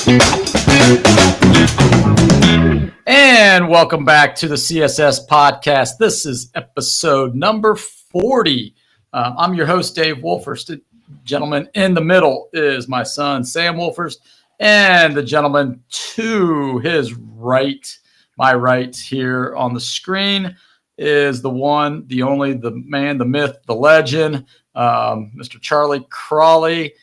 And welcome back to the CSS podcast. This is episode number 40. I'm your host, Dave Wolfers. Gentleman in the middle is my son, Sam Wolfers, and the gentleman to his right, my right here on the screen, is the one, the only, the man, the myth, the legend, Mr. Charlie Crawley.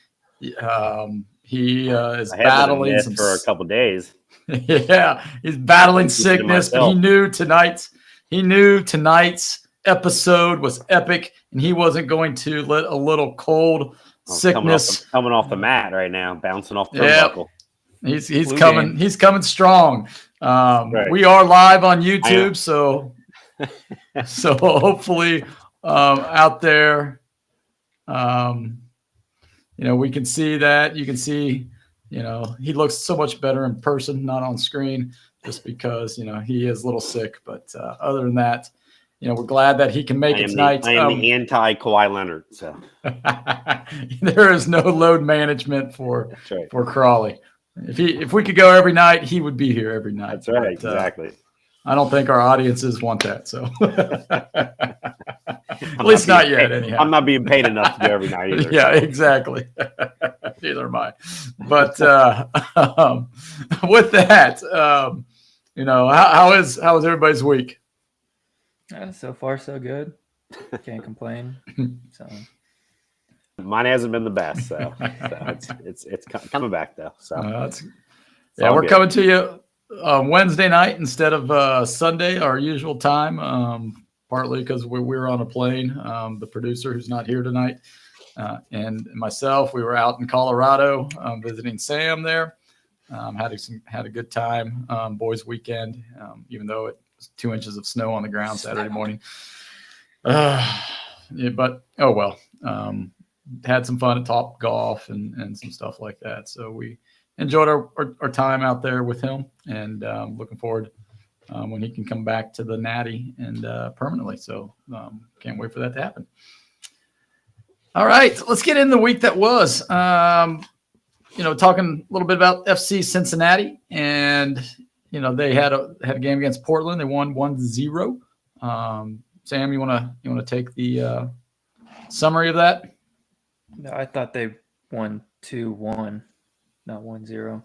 He is battling some for a couple days. Yeah, he's battling sickness, but he knew tonight's episode was epic, and he wasn't going to let a little cold sickness coming off the mat right now, bouncing off the turnbuckle. He's coming. He's coming strong. Right. We are live on YouTube, so hopefully out there, we can see that. You can see. He looks so much better in person, not on screen, just because, he is a little sick. But other than that, we're glad that he can make it tonight. I am the anti-Kawhi Leonard. So there is no load management for Crawley. If we could go every night, he would be here every night. That's right, exactly. I don't think our audiences want that. So at least not yet, anyhow. I'm not being paid enough to go every night either. Yeah, exactly. Neither am I. But with that, how is everybody's week? So far, so good. Can't complain. So mine hasn't been the best, so it's coming back though. So we're good. Coming to you Wednesday night instead of Sunday, our usual time. Partly because we were on a plane. The producer, who's not here tonight, and myself, we were out in Colorado visiting Sam there. Had a good time. Boys' weekend, even though it was 2 inches of snow on the ground Saturday morning. But oh well. Had some fun at Top Golf and some stuff like that. So we enjoyed our time out there with him, and looking forward when he can come back to the Natty and permanently. So can't wait for that to happen. All right, let's get in the week that was. Talking a little bit about FC Cincinnati, and they had a game against Portland. They won 1-0. Sam, you wanna take the summary of that? No, I thought they won 2-1, not 1-0.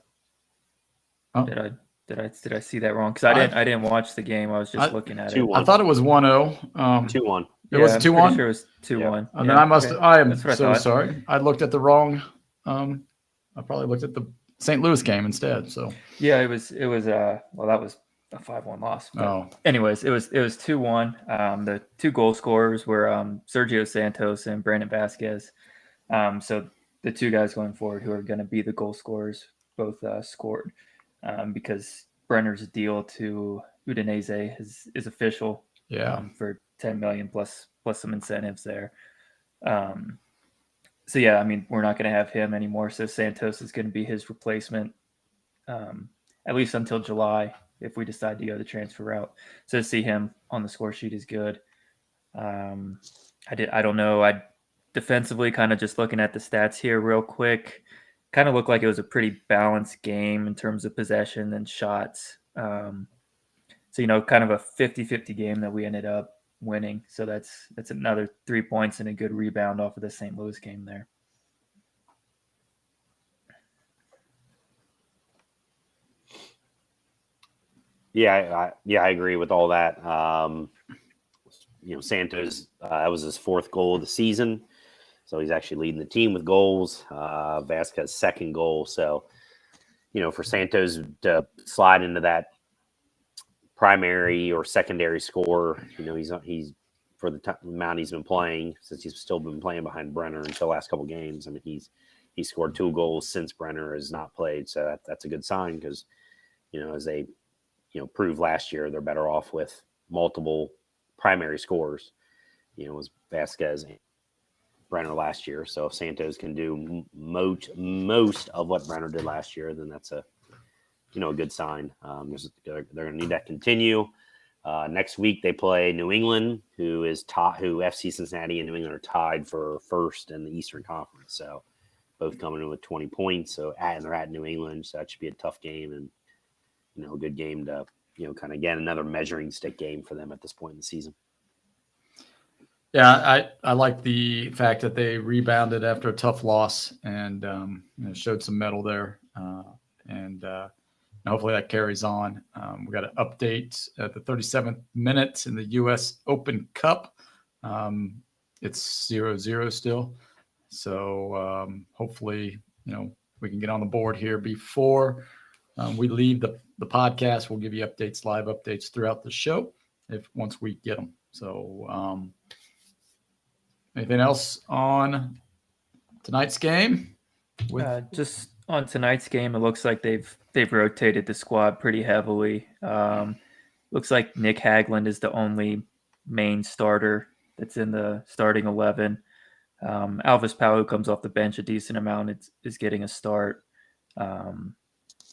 Oh. Did I see that wrong? Because I didn't watch the game. I was just looking at it. I thought it was 1-0. 2-1. It was 2-1. Sure it was 2-1. Yeah. And then I am so sorry. I looked at the wrong. I probably looked at the St. Louis game instead. So yeah, it was. That was a 5-1 loss. But anyways, it was 2-1. The two goal scorers were Sergio Santos and Brandon Vasquez. So the two guys going forward who are going to be the goal scorers both scored. Because Brenner's deal to Udinese is official. Yeah. For $10 million plus some incentives there. So yeah, I mean, we're not going to have him anymore. So Santos is going to be his replacement, at least until July, if we decide to go the transfer route. So to see him on the score sheet is good. I don't know. I defensively, kind of just looking at the stats here real quick, kind of looked like it was a pretty balanced game in terms of possession and shots. So, kind of a 50-50 game that we ended up winning. So that's another 3 points and a good rebound off of the St. Louis game there. Yeah, I agree with all that. Santos, that was his fourth goal of the season. So he's actually leading the team with goals. Vasquez's second goal. So, for Santos to slide into that primary or secondary score, he's for the amount he's been playing, since he's still been playing behind Brenner until the last couple of games. I mean, he's scored 2 goals since Brenner has not played. So that's a good sign because, as they, proved last year, they're better off with multiple primary scores. Was Vasquez and Brenner last year. So if Santos can do most of what Brenner did last year, then that's a good sign. They're going to need that to continue. Next week they play New England, who FC Cincinnati and New England are tied for first in the Eastern Conference. So both coming in with 20 points. So they're at New England, so that should be a tough game and a good game to kind of get another measuring stick game for them at this point in the season. Yeah, I like the fact that they rebounded after a tough loss and showed some mettle there, and hopefully that carries on. We got an update at the 37th minute in the U.S. Open Cup. It's 0-0 still, so hopefully we can get on the board here before we leave the podcast. We'll give you live updates throughout the show once we get them. So. Anything else on tonight's game? Just on tonight's game, it looks like they've rotated the squad pretty heavily. Looks like Nick Hagland is the only main starter that's in the starting 11. Alvis Powell, who comes off the bench a decent amount, is getting a start. But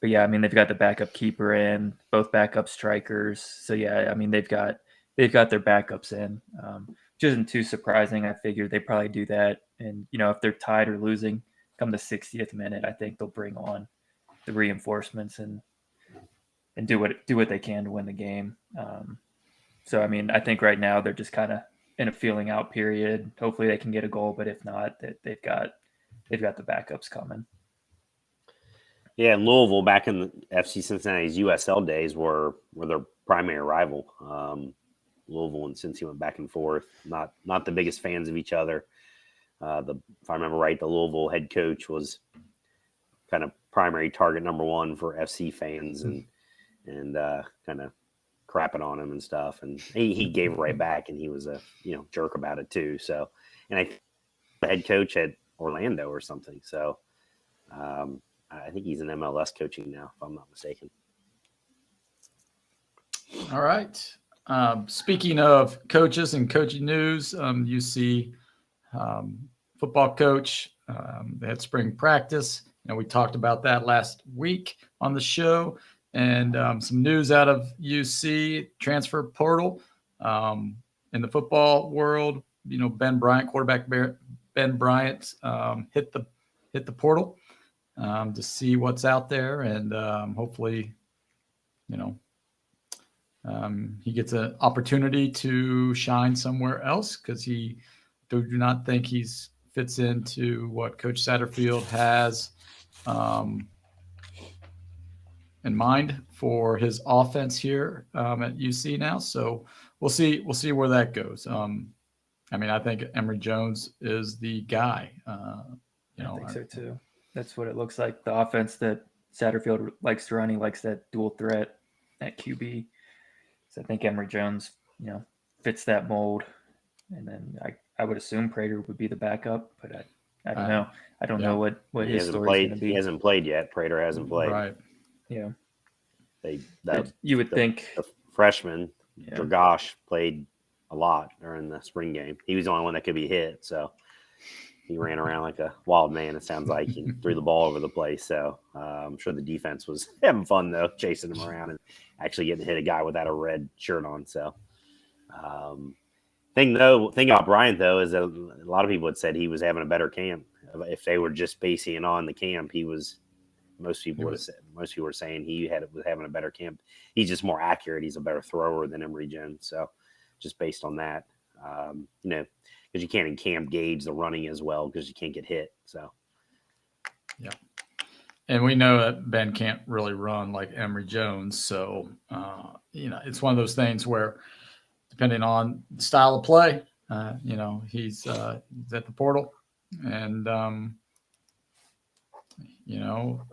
yeah, I mean, they've got the backup keeper in, both backup strikers. So yeah, I mean, they've got their backups in. Which isn't too surprising. I figured they probably do that. And, if they're tied or losing, come the 60th minute, I think they'll bring on the reinforcements and do what they can to win the game. So, I mean, I think right now they're just kind of in a feeling out period. Hopefully they can get a goal, but if not, they've got the backups coming. Yeah, and Louisville back in the FC Cincinnati's USL days were their primary rival. Louisville and Cincy went back and forth. Not the biggest fans of each other. If I remember right, the Louisville head coach was kind of primary target number one for FC fans and kind of crapping on him and stuff. And he gave it right back, and he was a jerk about it too. So, and I think the head coach at Orlando or something. So, I think he's in MLS coaching now, if I'm not mistaken. All right. Speaking of coaches and coaching news, UC football coach, they had spring practice. We talked about that last week on the show, and some news out of UC transfer portal in the football world. Ben Bryant, quarterback Ben Bryant, hit the portal to see what's out there, and hopefully, he gets an opportunity to shine somewhere else because he do not think he fits into what Coach Satterfield has in mind for his offense here at UC now. So we'll see where that goes. I mean, I think Emory Jones is the guy. I think so too. That's what it looks like. The offense that Satterfield likes to run, he likes that dual threat at QB. So I think Emory Jones, fits that mold. And then I would assume Prater would be the backup, but I don't know. I don't know what his story is going to be. He hasn't played yet. Prater hasn't played. Right. Yeah. You would think the freshman, Dragosh, played a lot during the spring game. He was the only one that could be hit, so he ran around like a wild man, it sounds like, and threw the ball over the place. So I'm sure the defense was having fun, though, chasing him around and actually getting to hit a guy without a red shirt on. So thing about Bryant, though, is that a lot of people had said he was having a better camp. If they were just basing it on the camp, most people were saying he was having a better camp. He's just more accurate. He's a better thrower than Emory Jones. So just based on that, because you can't in camp gauge the running as well because you can't get hit. So, yeah. And we know that Ben can't really run like Emory Jones. So, it's one of those things where depending on the style of play, he's at the portal. And, I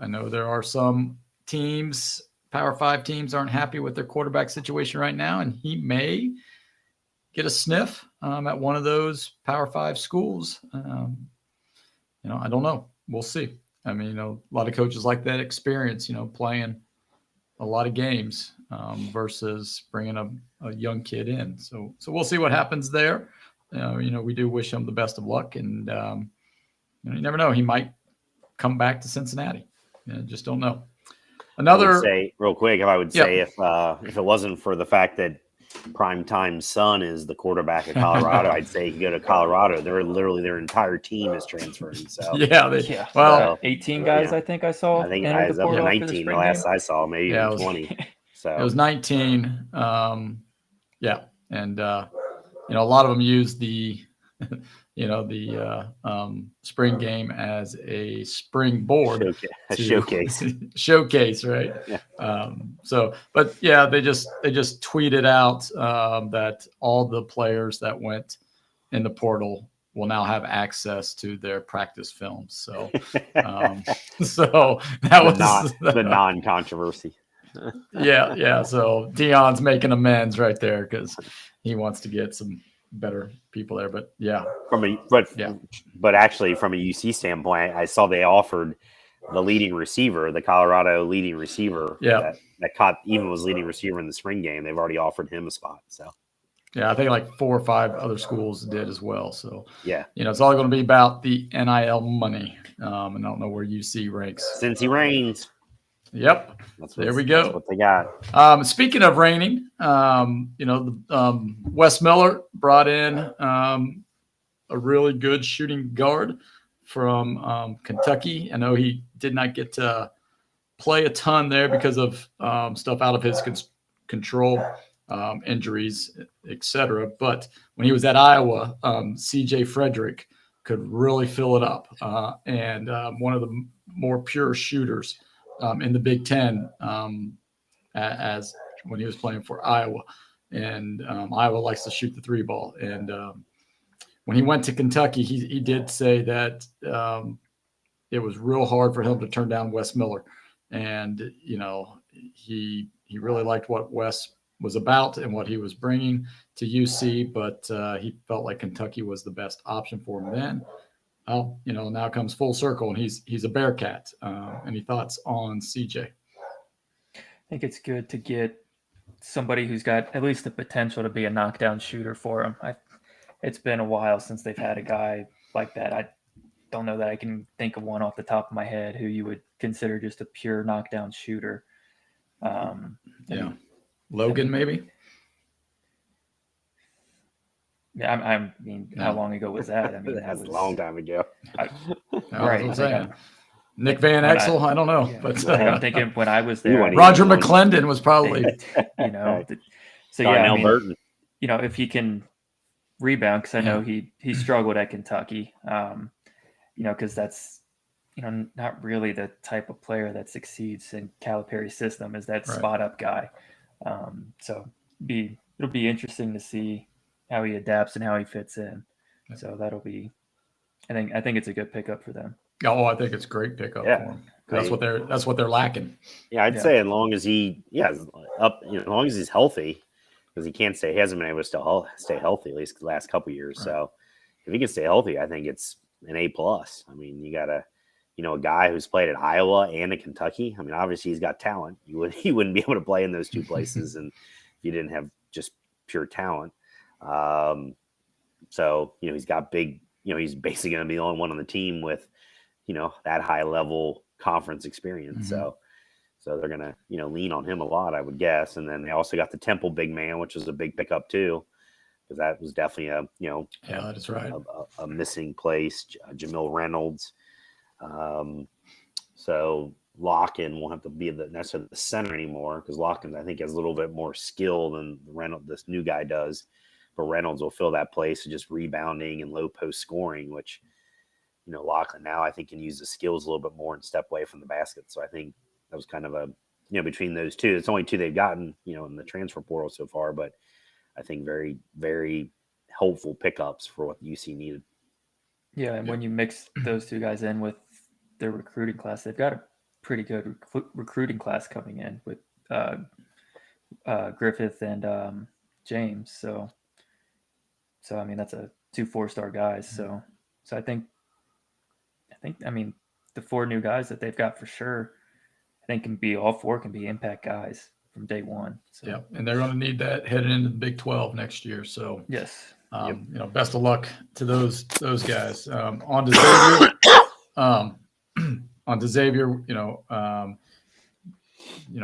know there are some teams, Power 5 teams aren't happy with their quarterback situation right now, and he may get a sniff at one of those Power 5 schools. I don't know. We'll see. I mean, a lot of coaches like that experience, playing a lot of games versus bringing a young kid in. So we'll see what happens there. We do wish him the best of luck, and you never know. He might come back to Cincinnati. Just don't know. I would say real quick, if it wasn't for the fact that primetime son is the quarterback at Colorado, I'd say you go to Colorado. They're literally their entire team is transferring. So yeah. Well, 18 guys yeah. I think I saw. I think entered I was the up to portal after 19 the spring last game. I saw, maybe Yeah, even 20. So it was 19. Yeah, and you know, a lot of them use the you know, the spring game as a springboard showcase. showcase, right? Yeah. So, but yeah, they just tweeted out that all the players that went in the portal will now have access to their practice films. So, so that was the non-controversy. yeah. So Dion's making amends right there because he wants to get some better people there. But yeah, but actually from a UC standpoint, I saw they offered the leading receiver, the Colorado leading receiver, that caught even was leading receiver in the spring game. They've already offered him a spot. So yeah, I think like 4 or 5 other schools did as well. So yeah, you know, it's all going to be about the NIL money. And I don't know where UC ranks. Cincy reigns. Yep. There we go. That's what they got. Speaking of reigning, you know, Wes Miller brought in a really good shooting guard from Kentucky. I know he did not get to play a ton there because of stuff out of his control, injuries, etc. But when he was at Iowa, CJ Frederick could really fill it up, and one of the more pure shooters in the Big Ten, as when he was playing for Iowa. And Iowa likes to shoot the 3 ball. And when he went to Kentucky, he did say that it was real hard for him to turn down Wes Miller. And, you know, he really liked what Wes was about and what he was bringing to UC, but he felt like Kentucky was the best option for him then. Well, you know, now comes full circle, and he's a Bearcat. Any thoughts on CJ? I think it's good to get somebody who's got at least the potential to be a knockdown shooter for him. It's been a while since they've had a guy like that. I don't know that I can think of one off the top of my head who you would consider just a pure knockdown shooter. Logan, maybe. Yeah, I mean, how long ago was that? I mean, that was a long time ago. Right. Nick Van Exel, I don't know, but I'm thinking when I was there, Roger McClendon was probably, you know. So Darnell Burton. You know, if he can rebound, because I know he struggled at Kentucky, you know, because that's, you know, not really the type of player that succeeds in Calipari's system, is that spot up guy. So it'll be interesting to see how he adapts and how he fits in. So that'll be, I think it's a good pickup for them. Oh, I think it's a great pickup for them. That's what they're lacking. Yeah, I'd say as long as he, as long as he's healthy, because he hasn't been able to stay healthy at least the last couple of years. Right. So if he can stay healthy, I think it's an A+. I mean, you got a guy who's played at Iowa and at Kentucky. I mean, obviously he's got talent. He wouldn't be able to play in those two places, and if you didn't have just pure talent. So he's got big. He's basically going to be the only one on the team with, that high level conference experience. Mm-hmm. So they're going to, lean on him a lot, I would guess. And then they also got the Temple big man, which was a big pickup too, because that was definitely that is right. a missing place. Jamil Reynolds. So Locken won't have to be necessarily the center anymore, because Locken, I think, has a little bit more skill than Reynolds, this new guy does. But Reynolds will fill that place of just rebounding and low post scoring, which, Locken now I think can use the skills a little bit more and step away from the basket. So I think that was kind of a, between those two, it's only two they've gotten, in the transfer portal so far, but I think very, very helpful pickups for what UC needed. Yeah, and when you mix those two guys in with their recruiting class, they've got a pretty good recruiting class coming in with Griffith and James. So I mean, that's 2 4-star guys. So I think the 4 new guys that they've got for sure, I think all 4 can be impact guys from day one. So. Yeah, and they're going to need that heading into the Big 12 next year. So yes, best of luck to those guys. On to Xavier.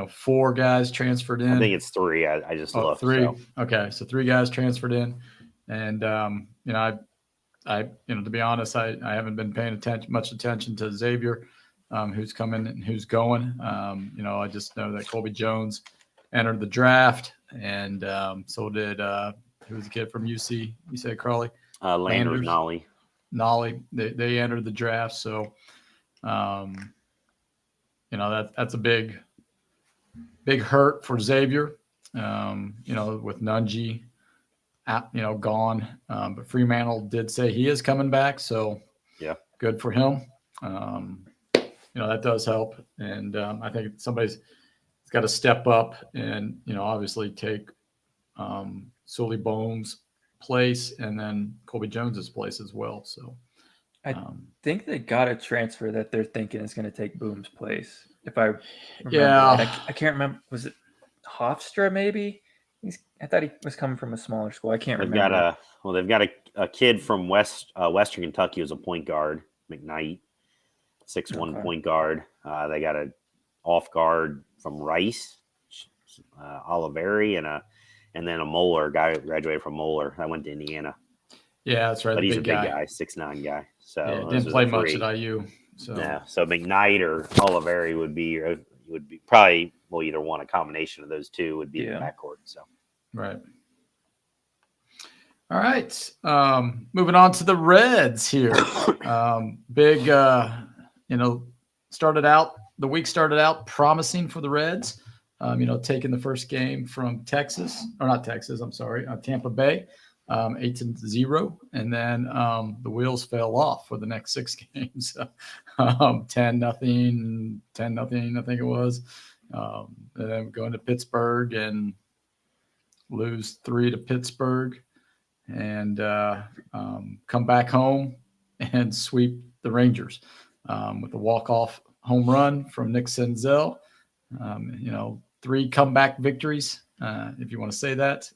4 guys transferred in. I think it's 3. I just looked. 3. So. Okay, so 3 guys transferred in, and I to be honest, I haven't been paying much attention to Xavier, who's coming and who's going. I just know that Colby Jones entered the draft, and so did who was the kid from UC? You said Crawley. Landers, Nolly. They entered the draft, so that's a big hurt for Xavier. With Nunji, gone. But Fremantle did say he is coming back, so yeah, good for him. That does help, and I think somebody's got to step up and obviously take Sully Bohm's place and then Colby Jones's place as well. So I think they got a transfer that they're thinking is going to take Boom's place. If I remember right. I can't remember. Was it Hofstra maybe? I thought he was coming from a smaller school. I can't remember. They've got a kid from Western Kentucky who's a point guard, McKnight, 6'1" point guard. They got an off guard from Rice, Oliveri, and then a Moeller guy graduated from Moeller. I went to Indiana. Yeah, that's right. But he's a big guy, 6'9" guy. So didn't play much at IU. So yeah, so McKnight or Oliveri would be probably either one, a combination of those two would be the backcourt. So right. All right. Moving on to the Reds here. Big the week started out promising for the Reds. Taking the first game from Tampa Bay, 8-0, and then the wheels fell off for the next 6 games. 10-0, 10-0, I think it was. And then going to Pittsburgh and lose 3 to Pittsburgh, and come back home and sweep the Rangers with a walk-off home run from Nick Senzel. 3 comeback victories, if you want to say that.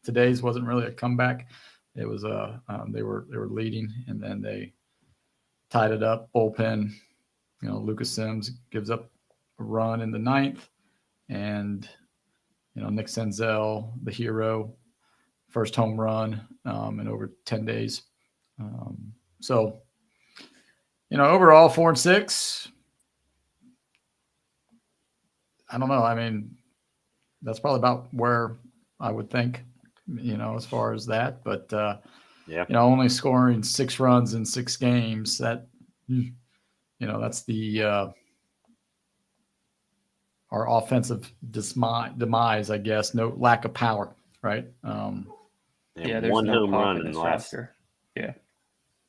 Today's wasn't really a comeback. It was they were leading, and then they tied it up. Bullpen, Lucas Sims gives up a run in the 9th, and Nick Senzel, the hero, first home run in over 10 days. So overall 4-6. I don't know. I mean, that's probably about where I would think, as far as that. But, only scoring 6 runs in 6 games, that's our offensive demise, I guess. No lack of power, right? There's 1 no home run in the last roster.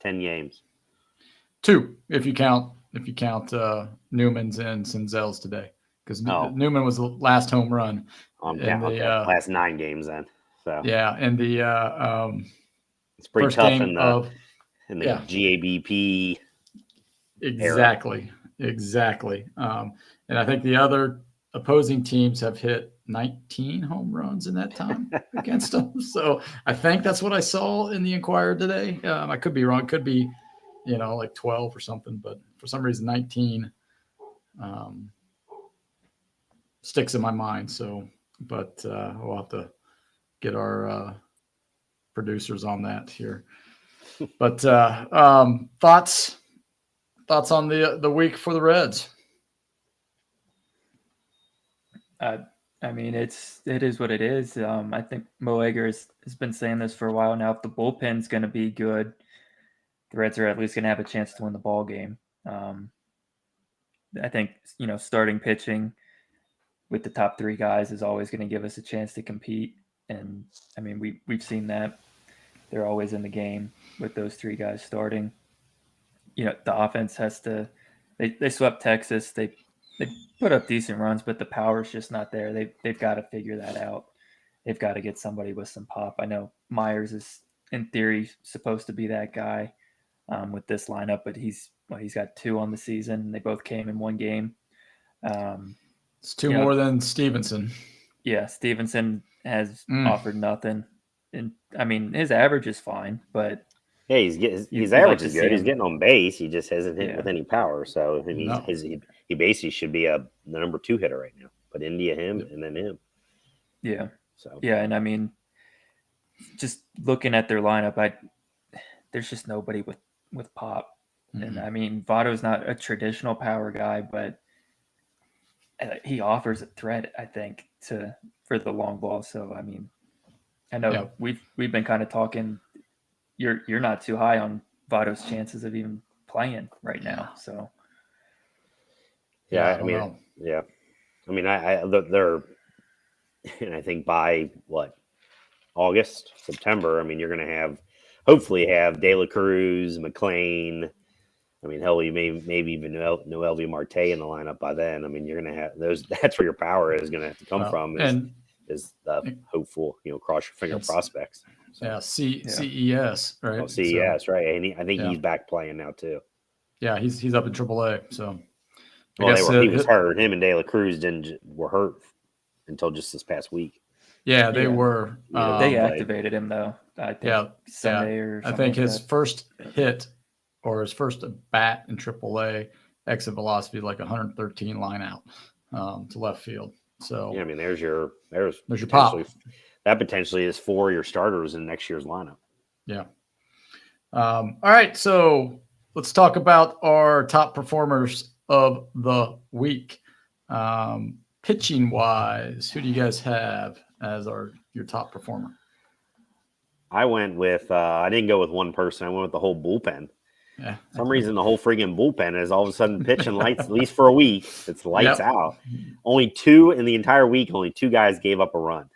10 games. 2, if you count Newman's and Senzel's today. Because Newman was the last home run. Last 9 games then. So and the it's pretty first tough game in the GABP. Exactly. And I think the other opposing teams have hit 19 home runs in that time against them. So I think that's what I saw in the Inquirer today. I could be wrong. Could be, like 12 or something. But for some reason, 19 sticks in my mind. So, but we'll have to get our producers on that here. But thoughts on the week for the Reds? I mean, it is what it is. I think Mo Egger has been saying this for a while now. If the bullpen's going to be good, the Reds are at least going to have a chance to win the ball game. I think starting pitching with the top 3 guys is always going to give us a chance to compete. And I mean, we've seen that. They're always in the game with those 3 guys starting. The offense has to. They swept Texas. They put up decent runs, but the power's just not there. They've got to figure that out. They've got to get somebody with some pop. I know Myers is in theory supposed to be that guy with this lineup, but he's got 2 on the season. They both came in 1 game. It's 2 more than Stevenson. Yeah, Stevenson has offered nothing. And I mean, his average is fine, but Yeah, his average is good. He's him. getting on base. He just hasn't hit Yeah. with any power. So I mean, he basically should be the number 2 hitter right now. But India him and then him. Yeah. So yeah, and I mean, just looking at their lineup, there's just nobody with pop. And I mean, Votto's not a traditional power guy, but he offers a threat, I think, for the long ball. So I mean, I know we've been kind of talking. You're not too high on Votto's chances of even playing right now. So I mean, they're, and I think by August, September, I mean, you're going to hopefully have De La Cruz, McLean. I mean, hell, you maybe even Noelvi Marte in the lineup by then. I mean, you're going to have those. That's where your power is going to have to come from. Is the hopeful, cross your finger prospects. So. CES, right? Oh, CES, right? And I think he's back playing now too. Yeah, he's up in AAA. So, he was hurt. Him and De La Cruz were hurt until just this past week. Yeah, they were. They activated him though. I think Sunday or something. I think his first hit or his first bat in AAA exit velocity like 113 line out to left field. So I mean, there's your pop. That potentially is 4 of your starters in next year's lineup. Yeah. All right, so let's talk about our top performers of the week. Pitching wise, who do you guys have as your top performer? I went with I didn't go with one person. I went with the whole bullpen. Yeah. For some reason, the whole freaking bullpen is all of a sudden pitching lights, at least for a week. It's lights out. Only 2 in the entire week. Only 2 guys gave up a run.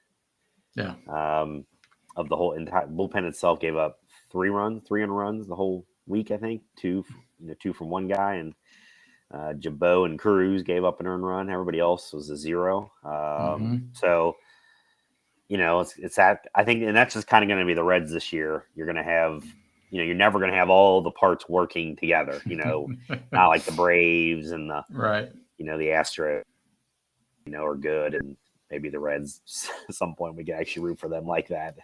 Yeah. Of the whole entire bullpen itself gave up 3 runs the whole week. I think 2 from one guy, and Jabot and Cruz gave up an earned run. Everybody else was a 0. So. It's that, I think, and that's just kind of going to be the Reds this year. You're going to have, you're never going to have all the parts working together, not like the Braves and the the Astros, are good. And maybe the Reds at some point we can actually root for them like that.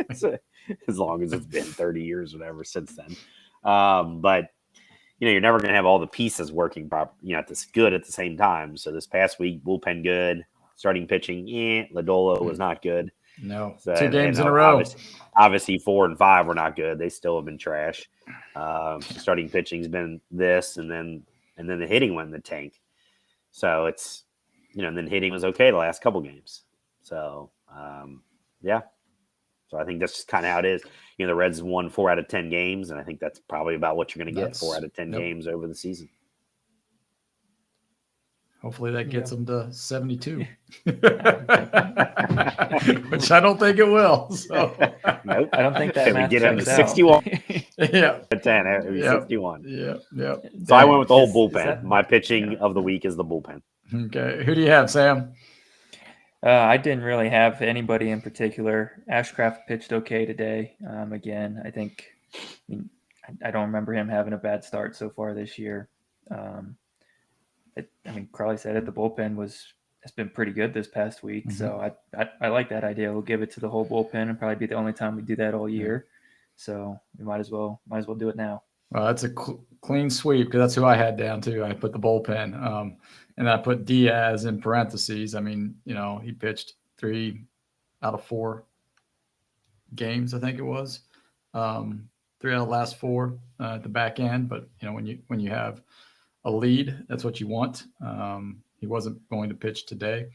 As long as it's been 30 years, whatever, since then. But, you're never going to have all the pieces working properly, good at the same time. So this past week, bullpen good. Starting pitching, Lodolo was not good. No, so, 2 games in a row. Obviously, 4 and 5 were not good. They still have been trash. Starting pitching's been this, and then the hitting went in the tank. So it's, and then hitting was okay the last couple games. So So I think that's just kind of how it is. The Reds won 4 out of 10 games, and I think that's probably about what you're going to get 4 out of 10 games over the season. Hopefully that gets them to 72, which I don't think it will. So. Nope. I don't think that math get them to 61. 10, it would be 61. Yeah. So I went with the whole bullpen. My pitching of the week is the bullpen. Okay. Who do you have, Sam? I didn't really have anybody in particular. Ashcraft pitched okay today. Again, I don't remember him having a bad start so far this year. Crawley said it. The bullpen has been pretty good this past week, so I like that idea. We'll give it to the whole bullpen, and probably be the only time we do that all year. So we might as well do it now. Well, that's a clean sweep because that's who I had down too. I put the bullpen, and I put Diaz in parentheses. I mean, he pitched 3 out of 4 games. I think it was 3 out of the last 4 at the back end. But when you have a lead, that's what you want. He wasn't going to pitch today,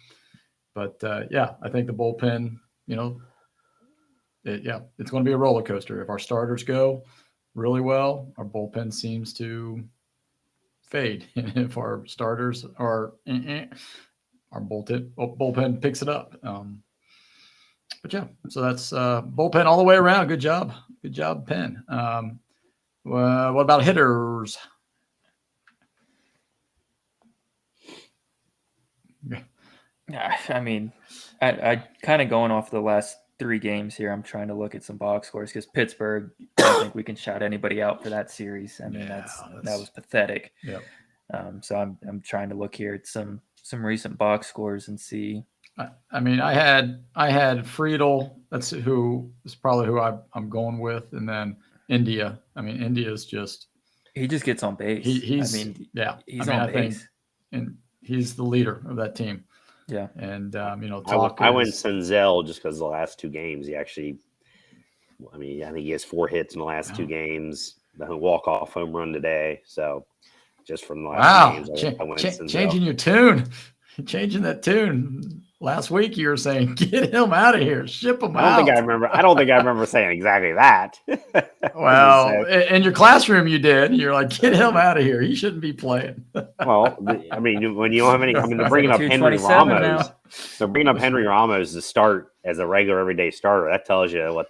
but I think the bullpen, it's going to be a roller coaster. If our starters go really well, our bullpen seems to fade. And if our starters are, our bullpen picks it up. So that's bullpen all the way around. Good job, Penn. What about hitters? I kind of going off the last 3 games here. I'm trying to look at some box scores because Pittsburgh, I don't think we can shout anybody out for that series. That was pathetic. Yep. So I'm trying to look here at some recent box scores and see. I had Friedel. That's who is probably who I'm going with, and then India. I mean, India's just he just gets on base. He's he's on base, and he's the leader of that team. Yeah, and I went Senzel just because the last 2 games he actually. I mean, I think he has 4 hits in the last 2 games. The walk-off home run today. So just from the last 2 games, I went Senzel. Changing your tune, changing that tune. Last week you were saying, "Get him out of here, ship him out." I don't think I remember saying exactly that. Well, in your classroom you did. You're like, "Get him out of here. He shouldn't be playing." Well, I mean, when you don't have any, I mean, they're bringing up Henry Ramos. Now. They're bringing up Henry Ramos to start as a regular everyday starter. That tells you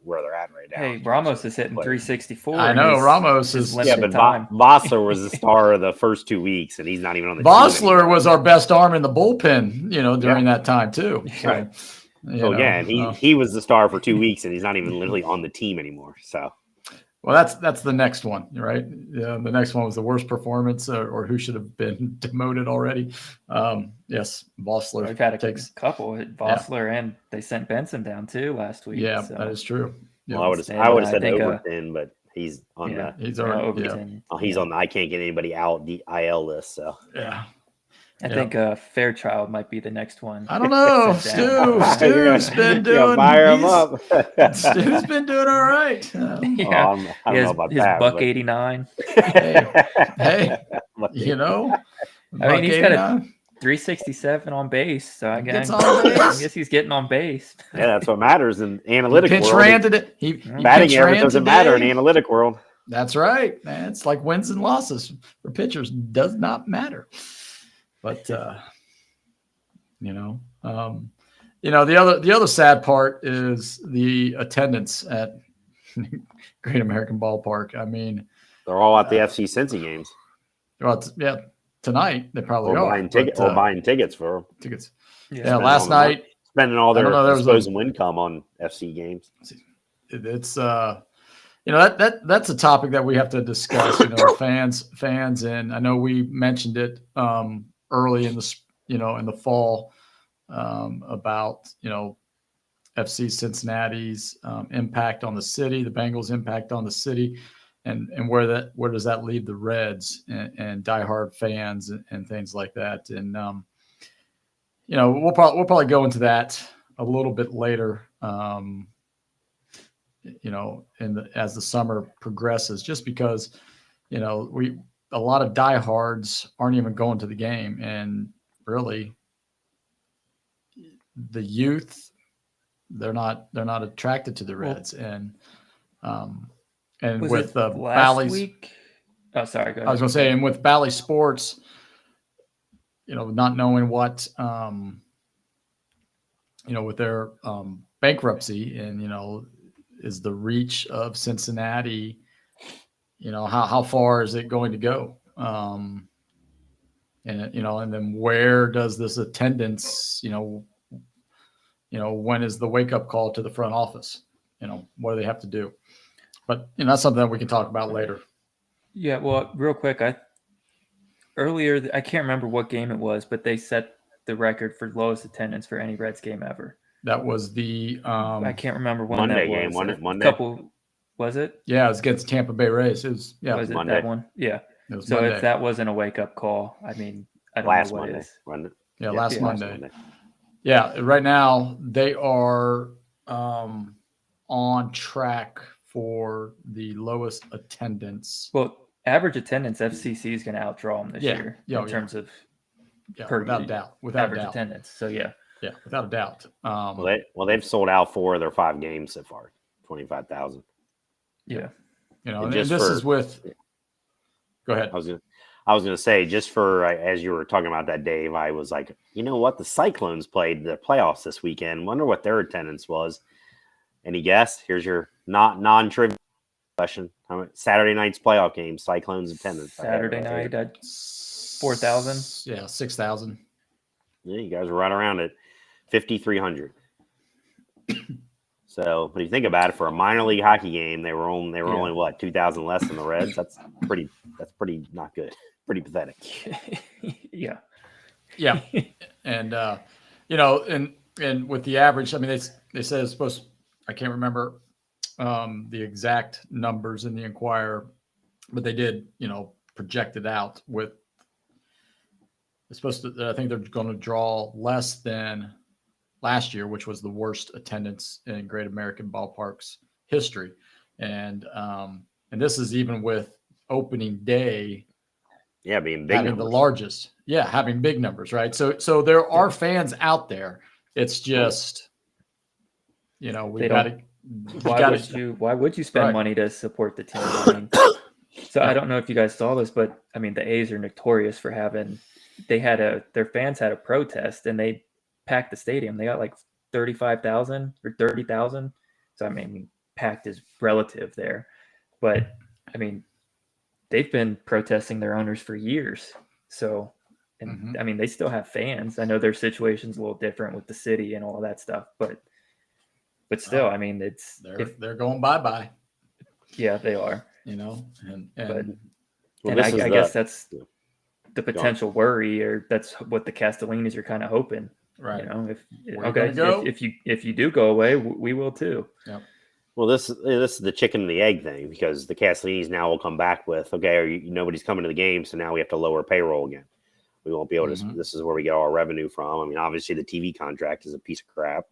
where they're at right now. Hey, Ramos is hitting 364. I know Ramos is. Yeah, but Vossler was the star of the first 2 weeks, and he's not even on the Vossler team was our best arm in the bullpen, during that time too. So, so again, he was the star for 2 weeks, and he's not even literally on the team anymore. So, well, that's the next one, right? Yeah, the next one was the worst performance, or who should have been demoted already. Yes, Vossler. We've had a couple. Vossler and they sent Benson down too last week. Yeah, so. that is true. Yeah. Well, I would have said Overton, but he's on he's already Overton. He's on the I can't get anybody out the IL list. So yeah. I think Fairchild might be the next one. I don't know. Stu's been doing. Fire him up. Stu's been doing all right. I don't know about his buck 89. Hey, I mean, he's got a 367 on base, so I guess he's getting on base. Yeah, that's what matters in analytic world. Batting average doesn't matter in analytic world. That's right, man. It's like wins and losses for pitchers does not matter. But the other sad part is the attendance at Great American Ballpark. I mean, they're all at the FC Cincy games. Well, tonight they probably are buying tickets for tickets. Yeah, last night spending all their disposable income on FC games. It's that's a topic that we have to discuss. Fans, and I know we mentioned it early in the in the fall about FC Cincinnati's impact on the city, the Bengals' impact on the city, and where does that leave the Reds and diehard fans and things like that. And we'll probably go into that a little bit later. As the summer progresses, just because a lot of diehards aren't even going to the game, and really the youth, they're not attracted to the Reds. And with Bally's week? Oh, sorry. Go ahead. I was going to say, and with Bally Sports, not knowing what, with their bankruptcy and, is the reach of Cincinnati, how far is it going to go? And then where does this attendance, when is the wake up call to the front office? What do they have to do? But that's something that we can talk about later. Yeah, well, real quick, earlier I can't remember what game it was, but they set the record for lowest attendance for any Reds game ever. That was the I can't remember when Monday that was. Game. Monday. Was it? Yeah, it was against Tampa Bay Rays. It was Monday. That one? Yeah. It was so Monday. If that wasn't a wake up call, I mean, I don't last know what Monday. it is. Last Monday. Yeah, right now they are on track for the lowest attendance. Well, average attendance, FCC is going to outdraw them this year in terms of without a doubt. Attendance. So yeah, without a doubt. They've sold out 4 of their 5 games so far, 25,000. Yeah, and this is with. Go ahead. I was gonna say, just for as you were talking about that, Dave, I was like, you know what? The Cyclones played the playoffs this weekend. Wonder what their attendance was. Any guess? Here's your non-trivial question. Saturday night's playoff game, Cyclones attendance. Saturday night at 4,000. Yeah, 6,000. Yeah, you guys were right around it. 5,300. So, but if you think about it, for a minor league hockey game, they were only what, 2,000 less than the Reds. That's pretty not good. Pretty pathetic. Yeah. And and with the average, I mean, they said it's supposed. I can't remember the exact numbers in the Inquirer, but they did, project it out with. It's supposed to. I think they're going to draw less than last year, which was the worst attendance in Great American Ballpark's history, and this is even with opening day. Yeah, being big having numbers. the largest. Yeah, having big numbers, right? So there are fans out there. It's just, we got to. Why would you spend money to support the team? I mean, I don't know if you guys saw this, but I mean, the A's are notorious for having. Their fans had a protest and they packed the stadium. They got like 35,000 or 30,000. So I mean, packed is relative there, but I mean, they've been protesting their owners for years. So, I mean, they still have fans. I know their situation's a little different with the city and all of that stuff, but still, I mean, they're going bye-bye. Yeah, they are. I guess that's the potential worry, or that's what the Castellinis are kind of hoping. Right. If you do go away, we will too. Yep. Well, this is the chicken and the egg thing, because the Castellinis now will come back with, nobody's coming to the game, so now we have to lower payroll again. We won't be able to. This is where we get all our revenue from. I mean, obviously the TV contract is a piece of crap,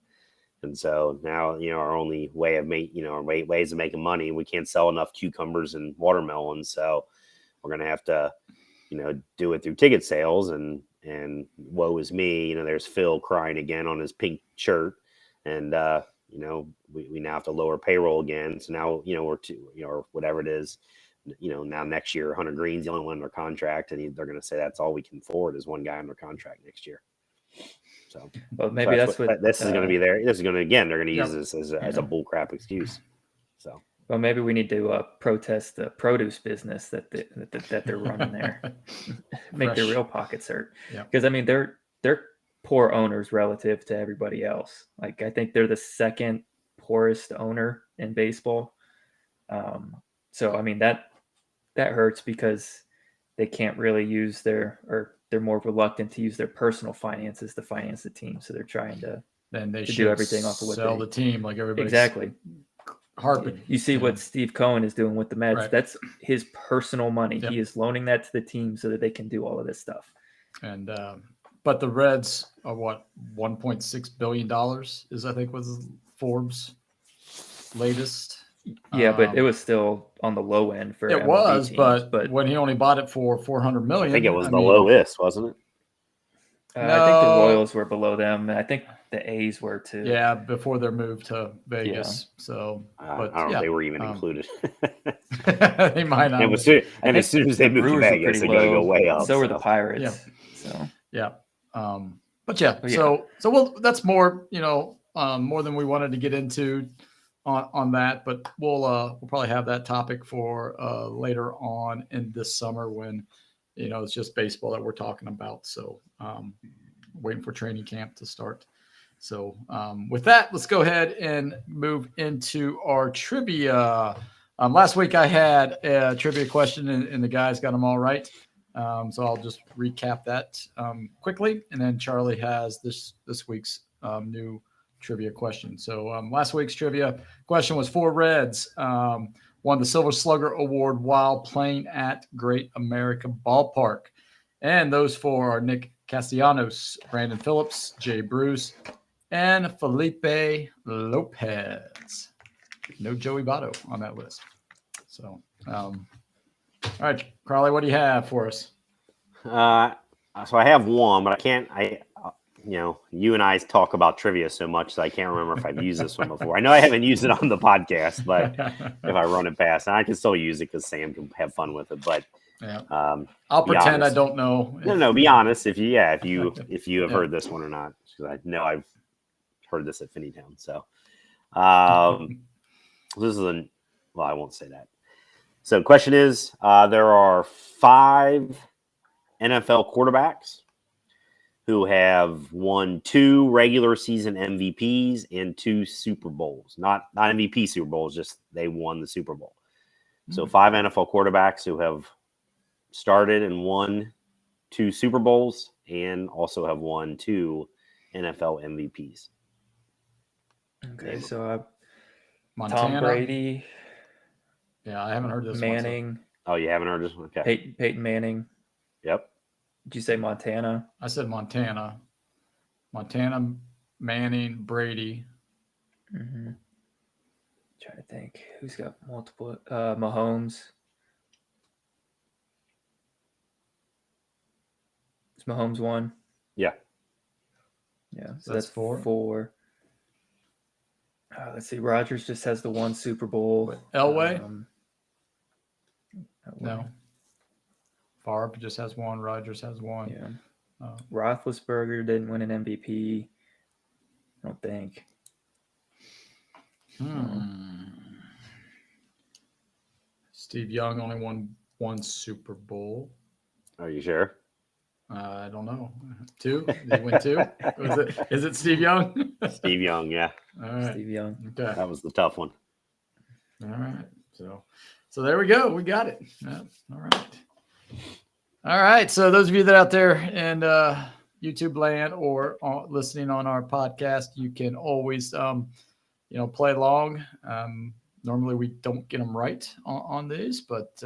and so now our only way of ways of making money, we can't sell enough cucumbers and watermelons, so we're gonna have to do it through ticket sales, and woe is me. There's Phil crying again on his pink shirt, and we now have to lower payroll again. So now we're or whatever it is. Now next year, Hunter Green's the only one under contract, and they're going to say that's all we can afford is one guy under contract next year. So, well, maybe that's what this is going to be there. This is going to they're going to use this as a bullcrap excuse. So. Well, maybe we need to protest the produce business that they're running there, make their real pockets hurt. Because I mean, they're poor owners relative to everybody else. Like, I think they're the second poorest owner in baseball. So I mean that hurts because they can't really use they're more reluctant to use their personal finances to finance the team. So they're trying to do everything off of what sell the team like everybody. Exactly. Harping. You see what Steve Cohen is doing with the Mets. Right. That's his personal money. Yep. He is loaning that to the team so that they can do all of this stuff. And but the Reds are what, $1.6 billion is, I think, was Forbes' latest. Yeah, but it was still on the low end for it MLB was, teams, but when he only bought it for $400 million, I think it was lowest, wasn't it? I think the Royals were below them. I think the A's were too. Yeah, before their move to Vegas. Yeah. So, but I don't know if they were even included. They might not. And as soon as they moved to Vegas, they're going to go way up. So were the Pirates. Yeah. So yeah. So well, that's more, more than we wanted to get into on that, but we'll probably have that topic for later on in this summer when, it's just baseball that we're talking about. So waiting for training camp to start. So with that, let's go ahead and move into our trivia. Last week I had a trivia question and the guys got them all right. So I'll just recap that quickly, and then Charlie has this week's new trivia question. So last week's trivia question was 4 Reds won the Silver Slugger Award while playing at Great American Ballpark. And those 4 are Nick Castellanos, Brandon Phillips, Jay Bruce, and Felipe Lopez. No Joey Votto on that list. So, all right, Carly, what do you have for us? So I have one, but I can't. You and I talk about trivia so much that I can't remember if I've used this one before. I know I haven't used it on the podcast, but if I run it past, and I can still use it because Sam can have fun with it. But I'll pretend I don't know. No, be honest. If you have heard this one or not, because I know I've heard this at Finneytown. So, this is I won't say that. So, the question is: there are 5 NFL quarterbacks who have won 2 regular season MVPs and 2 Super Bowls. Not MVP Super Bowls, just they won the Super Bowl. So 5 NFL quarterbacks who have started and won 2 Super Bowls and also have won 2 NFL MVPs. Okay, so Montana. Tom Brady. Yeah, I haven't heard this Manning. one. So. Oh, you haven't heard this one? Okay. Peyton Manning. Yep. Did you say Montana? I said Montana. Montana, Manning, Brady. Mm-hmm. Trying to think. Who's got multiple? Mahomes. Is Mahomes one? Yeah. Yeah. So that's that's 4. 4. Let's see. Rodgers just has the one Super Bowl. Elway? Elway. No. Favre just has 1. Rodgers has 1. Yeah. Roethlisberger didn't win an MVP. I don't think. Steve Young only won 1 Super Bowl. Are you sure? I don't know. 2? Did he win 2? Is it Steve Young? Steve Young, yeah. All right. Steve Young. Okay. That was the tough one. All right. So there we go. We got it. Yeah. All right. All right. So those of you that are out there in YouTube land or listening on our podcast, you can always, play along. Normally we don't get them right on these, but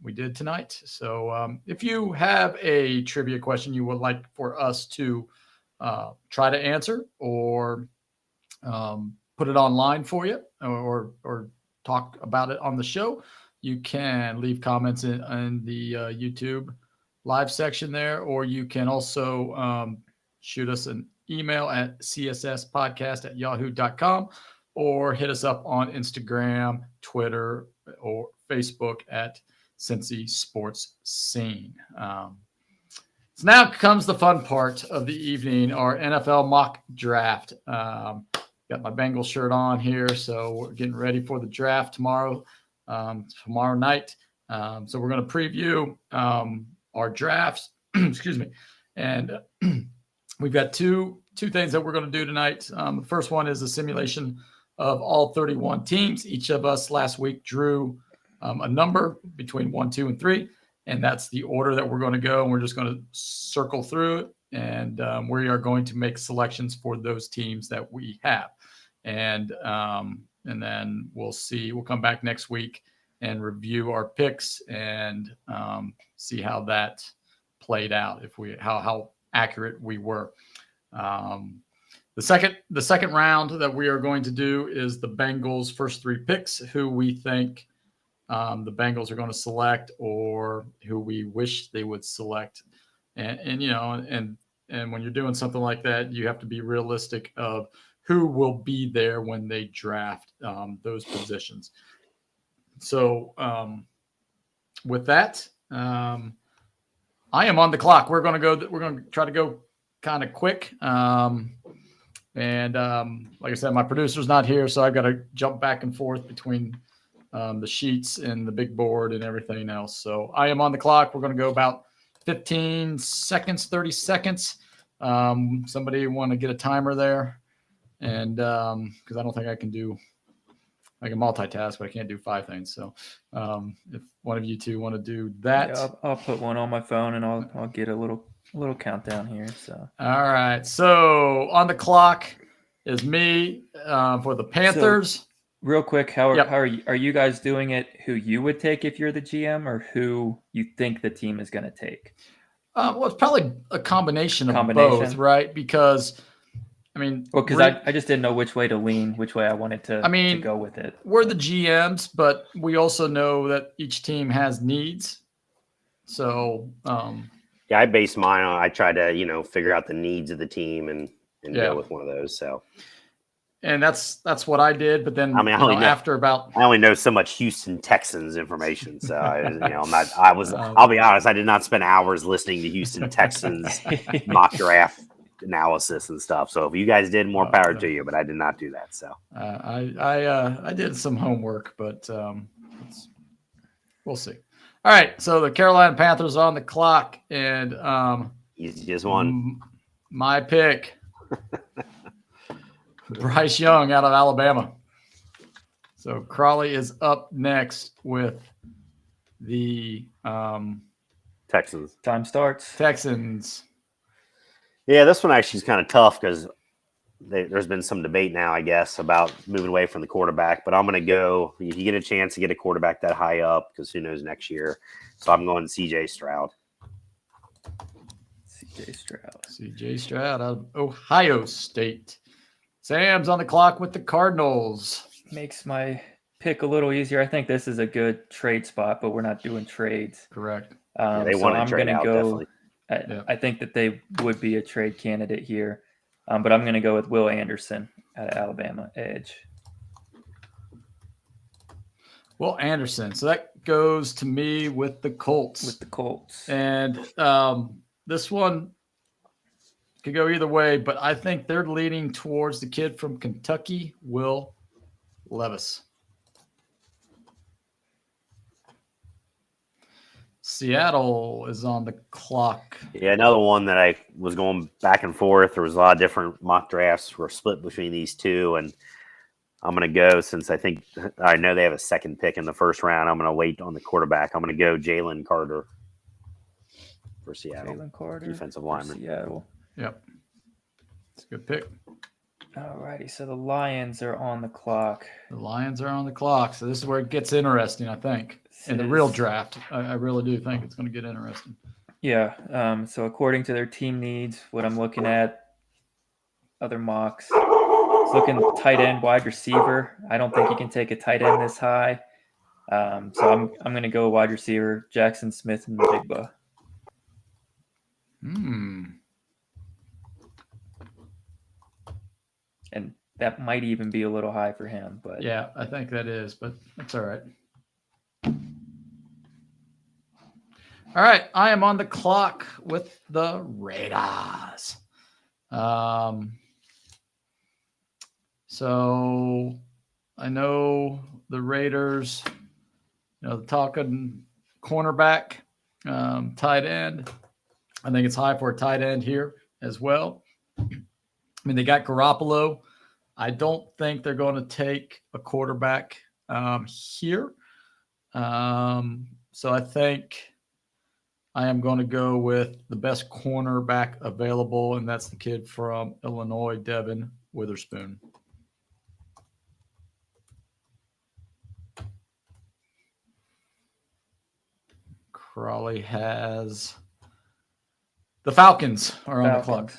we did tonight. So if you have a trivia question you would like for us to try to answer or put it online for you or talk about it on the show, you can leave comments in the YouTube live section there, or you can also shoot us an email at csspodcast@yahoo.com or hit us up on Instagram, Twitter, or Facebook at Cincy Sports Scene. So now comes the fun part of the evening, our NFL mock draft. Got my Bengals shirt on here, so we're getting ready for the draft tomorrow night. So we're going to preview our drafts. Excuse me. And we've got two things that we're going to do tonight. The first one is a simulation of all 31 teams. Each of us last week drew a number between 1, 2, and 3, and that's the order that we're going to go. And we're just going to circle through it, and we are going to make selections for those teams that we have. And then we'll see. We'll come back next week and review our picks and see how that played out. How accurate we were. The second round that we are going to do is the Bengals' first 3 picks, who we think the Bengals are going to select or who we wish they would select. And when you're doing something like that, you have to be realistic of who will be there when they draft those positions. So with that, I am on the clock. We're going to try to go kind of quick. And like I said, my producer's not here, so I've got to jump back and forth between the sheets and the big board and everything else. So I am on the clock. We're going to go about 15 seconds, 30 seconds. Somebody want to get a timer there? And because I don't think I can multitask, but I can't do 5 things. So if one of you two want to do that. Yeah, I'll put one on my phone and I'll get a little countdown here. So all right. So on the clock is me for the Panthers. So, real quick, how are you guys doing it? Who you would take if you're the GM, or who you think the team is going to take? Well, it's probably a combination of both, right? Because because I just didn't know which way to lean, which way I wanted to go with it. We're the GMs, but we also know that each team has needs. So, I base mine on, I try to, figure out the needs of the team and go with one of those. So, and that's what I did. But then, I only know so much Houston Texans information. So, I'll be honest, I did not spend hours listening to Houston Texans mock draft analysis and stuff. So if you guys did, more power to you, but I did not do that. So I did some homework, but we'll see. All right, so the Carolina Panthers are on the clock, and easiest one. My pick, Bryce Young out of Alabama. So Crawley is up next with the Texans. Time starts. Texans. Yeah, this one actually is kind of tough because there's been some debate now, I guess, about moving away from the quarterback. But I'm going to go. If you get a chance to get a quarterback that high up, because who knows next year. So I'm going C.J. Stroud. C.J. Stroud out of Ohio State. Sam's on the clock with the Cardinals. Makes my pick a little easier. I think this is a good trade spot, but we're not doing trades. Correct. They want to trade out, definitely. I think that they would be a trade candidate here, but I'm going to go with Will Anderson at Alabama edge. Will Anderson. So that goes to me with the Colts. And this one could go either way, but I think they're leaning towards the kid from Kentucky, Will Levis. Seattle is on the clock. Yeah, another one that I was going back and forth. There was a lot of different mock drafts were split between these two, and I'm going to go since I know they have a second pick in the first round. I'm going to wait on the quarterback. I'm going to go Jalen Carter for Seattle. Jalen Carter, defensive lineman. Seattle. Yep, it's a good pick. All righty, so the Lions are on the clock. So this is where it gets interesting, I think. In the real draft, I really do think it's going to get interesting. Yeah. So according to their team needs, what I'm looking at, other mocks, it's looking tight end, wide receiver. I don't think you can take a tight end this high. So I'm going to go wide receiver, Jackson Smith and Jigba. And that might even be a little high for him, but yeah, I think that is, but that's all right. All right, I am on the clock with the Raiders. So I know the Raiders, the talking cornerback, tight end. I think it's high for a tight end here as well. I mean, they got Garoppolo. I don't think they're going to take a quarterback here. So I think I am going to go with the best cornerback available, and that's the kid from Illinois, Devin Witherspoon. Crawley has the Falcons are on the clock.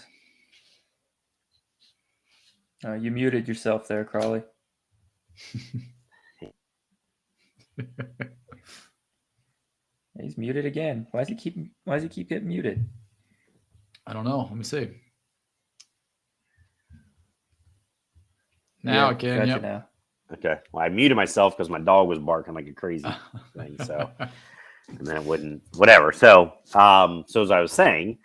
You muted yourself there, Crawley. He's muted again. Why does he keep getting muted? I don't know. Let me see. Now again. Gotcha yep. Now. Okay. Well, I muted myself because my dog was barking like a crazy thing. So, and then it wouldn't. Whatever. So, so as I was saying,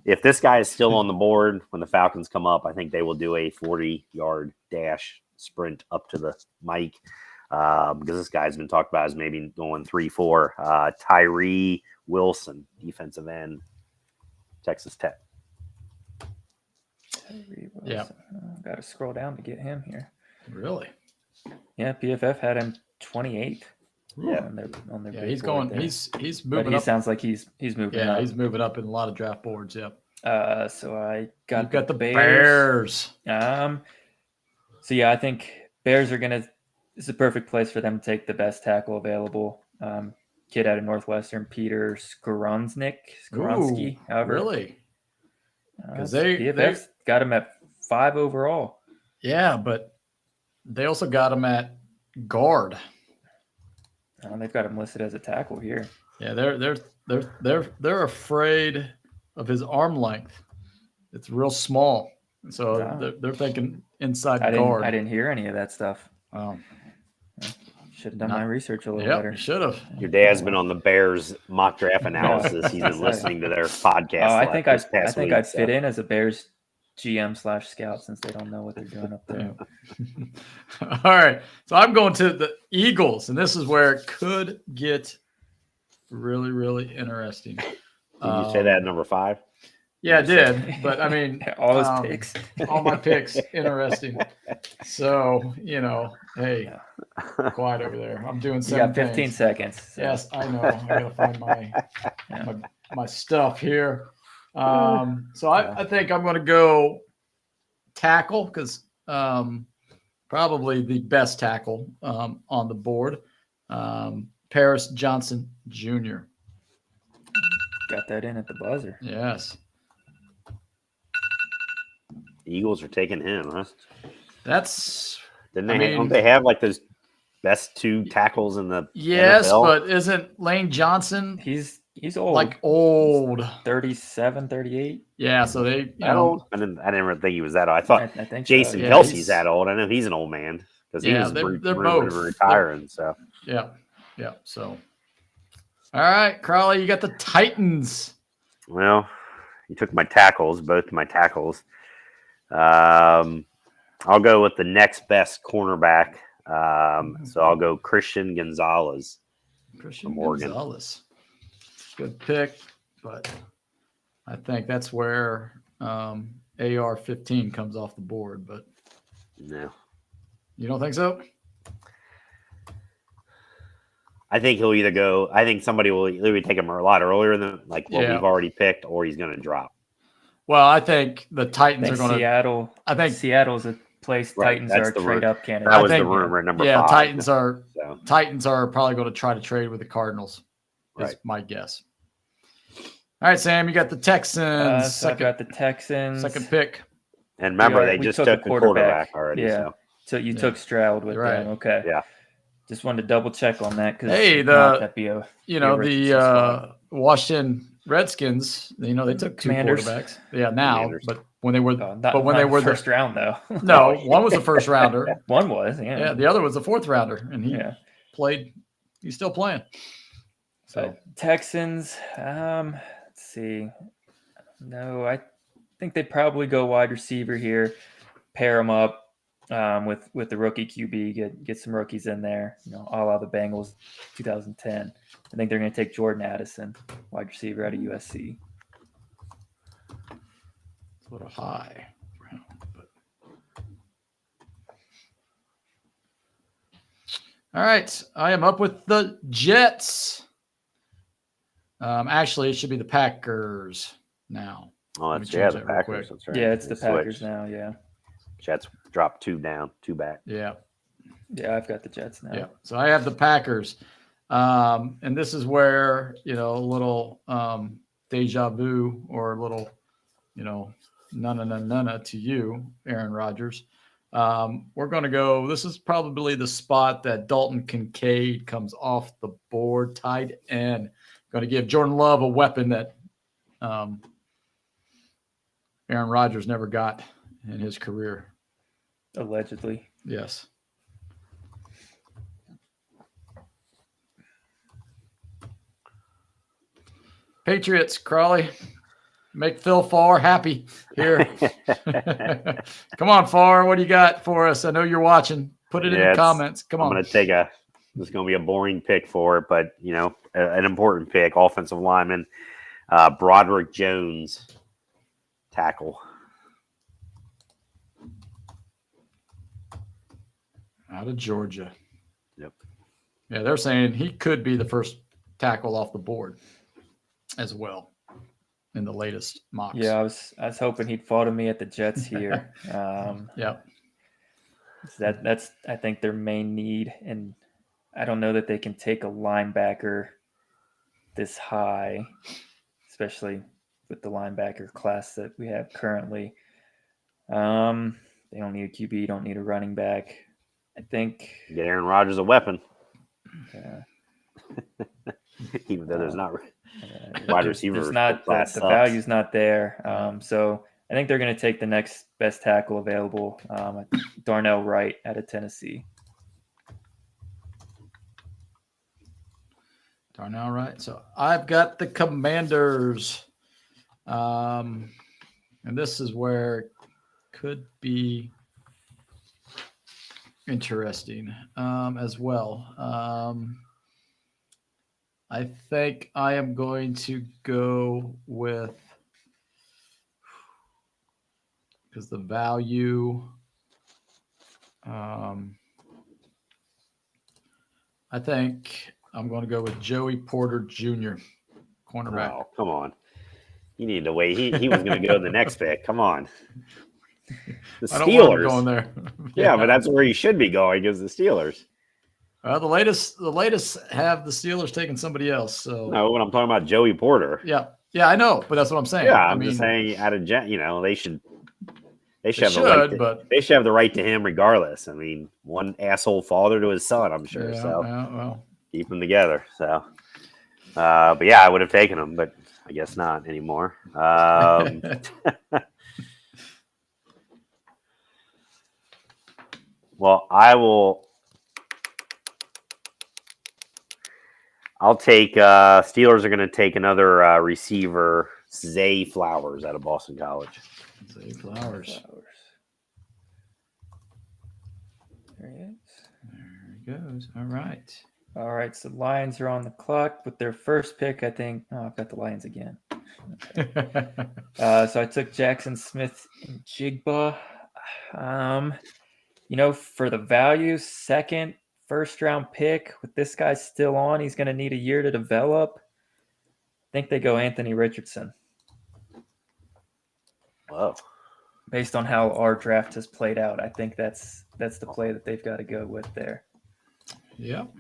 if this guy is still on the board when the Falcons come up, I think they will do a 40-yard dash sprint up to the mic. Because this guy's been talked about as maybe going 3-4. Tyree Wilson, defensive end, Texas Tech. Tyree Wilson. Yeah. Got to scroll down to get him here. Really? Yeah, PFF had him 28. Yeah. On their he's going. there. He's moving. But he up. sounds like he's moving. Yeah, up. he's moving up in a lot of draft boards. Yep. So I got You've got the Bears. So yeah, I think Bears are gonna. It's a perfect place for them to take the best tackle available. Kid out of Northwestern, Peter Skoronsky. However, really? Because they got him at 5 overall. Yeah, but they also got him at guard. They've got him listed as a tackle here. Yeah, they're afraid of his arm length. It's real small, so they're thinking inside guard. I didn't hear any of that stuff. Oh. Should have done my research a little better. You should have. Your dad's been on the Bears mock draft analysis. He's been listening to their podcast. I think I'd fit in as a Bears GM/scout since they don't know what they're doing up there. All right. So I'm going to the Eagles, and this is where it could get really, really interesting. Did you say that at number 5? Yeah, I did. But I mean, all his picks, all my picks, interesting. So, hey, quiet over there. I'm doing something. You got 15 seconds. So. Yes, I know. I gotta find my stuff here. So I think I'm going to go tackle because probably the best tackle on the board, Paris Johnson Jr. Got that in at the buzzer. Yes. The Eagles are taking him, huh? That's don't they have like those best 2 tackles in the yes, NFL? but isn't Lane Johnson He's old. like old? 37, 38. Yeah, so they old? I didn't ever think he was that old. I thought I think Jason so. Yeah, Kelsey's that old. I know he's an old man because he was they're both retiring. So yeah. So all right, Crowley, you got the Titans. well, you took my tackles, both my tackles. I'll go with the next best cornerback. So I'll go Christian Gonzalez. Gonzalez. Good pick, but I think that's where AR-15 comes off the board. But no, you don't think so? I think he'll either go. I think somebody will either take him a lot earlier than like what we've already picked, or he's going to drop. Well, I think the Titans are going to Seattle. I think Seattle's a place Titans are trade up candidate. That was the rumor at number 5. Titans are probably going to try to trade with the Cardinals. Is my guess. All right, Sam, you got the Texans. So I got the Texans. Second pick. And remember, they just took the quarterback already. Yeah. So you took Stroud with them. Okay. Yeah. Just wanted to double check on that because the Washington Redskins, they took 2 quarterbacks. Yeah, now, Commanders. But when they were the first round though. No, one was a first rounder. One was, yeah. The other was a 4th rounder, and he played. He's still playing. So Texans, let's see. No, I think they probably go wide receiver here, pair them up with the rookie QB, get some rookies in there, a la the Bengals 2010. I think they're going to take Jordan Addison, wide receiver out of USC. It's a little high. But... All right, I am up with the Jets. Actually, it should be the Packers now. Oh, that's the Packers. That's right. Yeah, it's the Packers now. Yeah. Jets dropped 2 down, 2 back. Yeah. Yeah, I've got the Jets now. Yeah. So I have the Packers. And this is where, a little deja vu or a little, nana to you, Aaron Rodgers. We're going to go. This is probably the spot that Dalton Kincaid comes off the board, tight end. Going to give Jordan Love a weapon that Aaron Rodgers never got in his career. Allegedly. Yes. Patriots, Crawley. Make Phil Farr happy here. Come on, Farr. What do you got for us? I know you're watching. Put it in the comments. Come on. I'm going to take this is going to be a boring pick for it, but, an important pick, offensive lineman. Broderick Jones, tackle. Out of Georgia. Yep. Yeah, they're saying he could be the first tackle off the board as well in the latest mocks. Yeah, I was hoping he'd fall to me at the Jets here. Yeah. That's I think their main need, and I don't know that they can take a linebacker this high, especially with the linebacker class that we have currently. They don't need a QB, don't need a running back. I think get Aaron Rodgers a weapon. Yeah. Even though there's not wide receiver. There's not the value's not there. So I think they're going to take the next best tackle available, Darnell Wright out of Tennessee. Darnell Wright. So I've got the Commanders. And this is where it could be interesting as well. I think I am going to go with, because the value, I think I'm going to go with Joey Porter Jr., cornerback. Oh, come on. You need to wait. He was going to go the next pick. Come on. The I don't want him Steelers. going there. Yeah, but that's where he should be going, is the Steelers. The latest have the Steelers taking somebody else. So No, when I'm talking about Joey Porter. yeah, I know, but that's what I'm saying. Yeah, I I'm mean, just saying, they should they have the right. but They should have the right to him, regardless. I mean, one asshole father to his son, I'm sure. yeah, So well, keep them together. So, but yeah, I would have taken him, but I guess not anymore. Well, I'll take. Steelers are going to take another receiver, Zay Flowers, out of Boston College. Zay Flowers. There he is. There he goes. All right. All right. So Lions are on the clock with their first pick. I think. Oh, I've got the Lions again. Okay. So I took Jackson Smith and Jigba. For the value, second, first round pick with this guy still on, he's going to need a year to develop. I think they go Anthony Richardson. Whoa. Based on how our draft has played out, I think that's the play that they've got to go with there. Yep.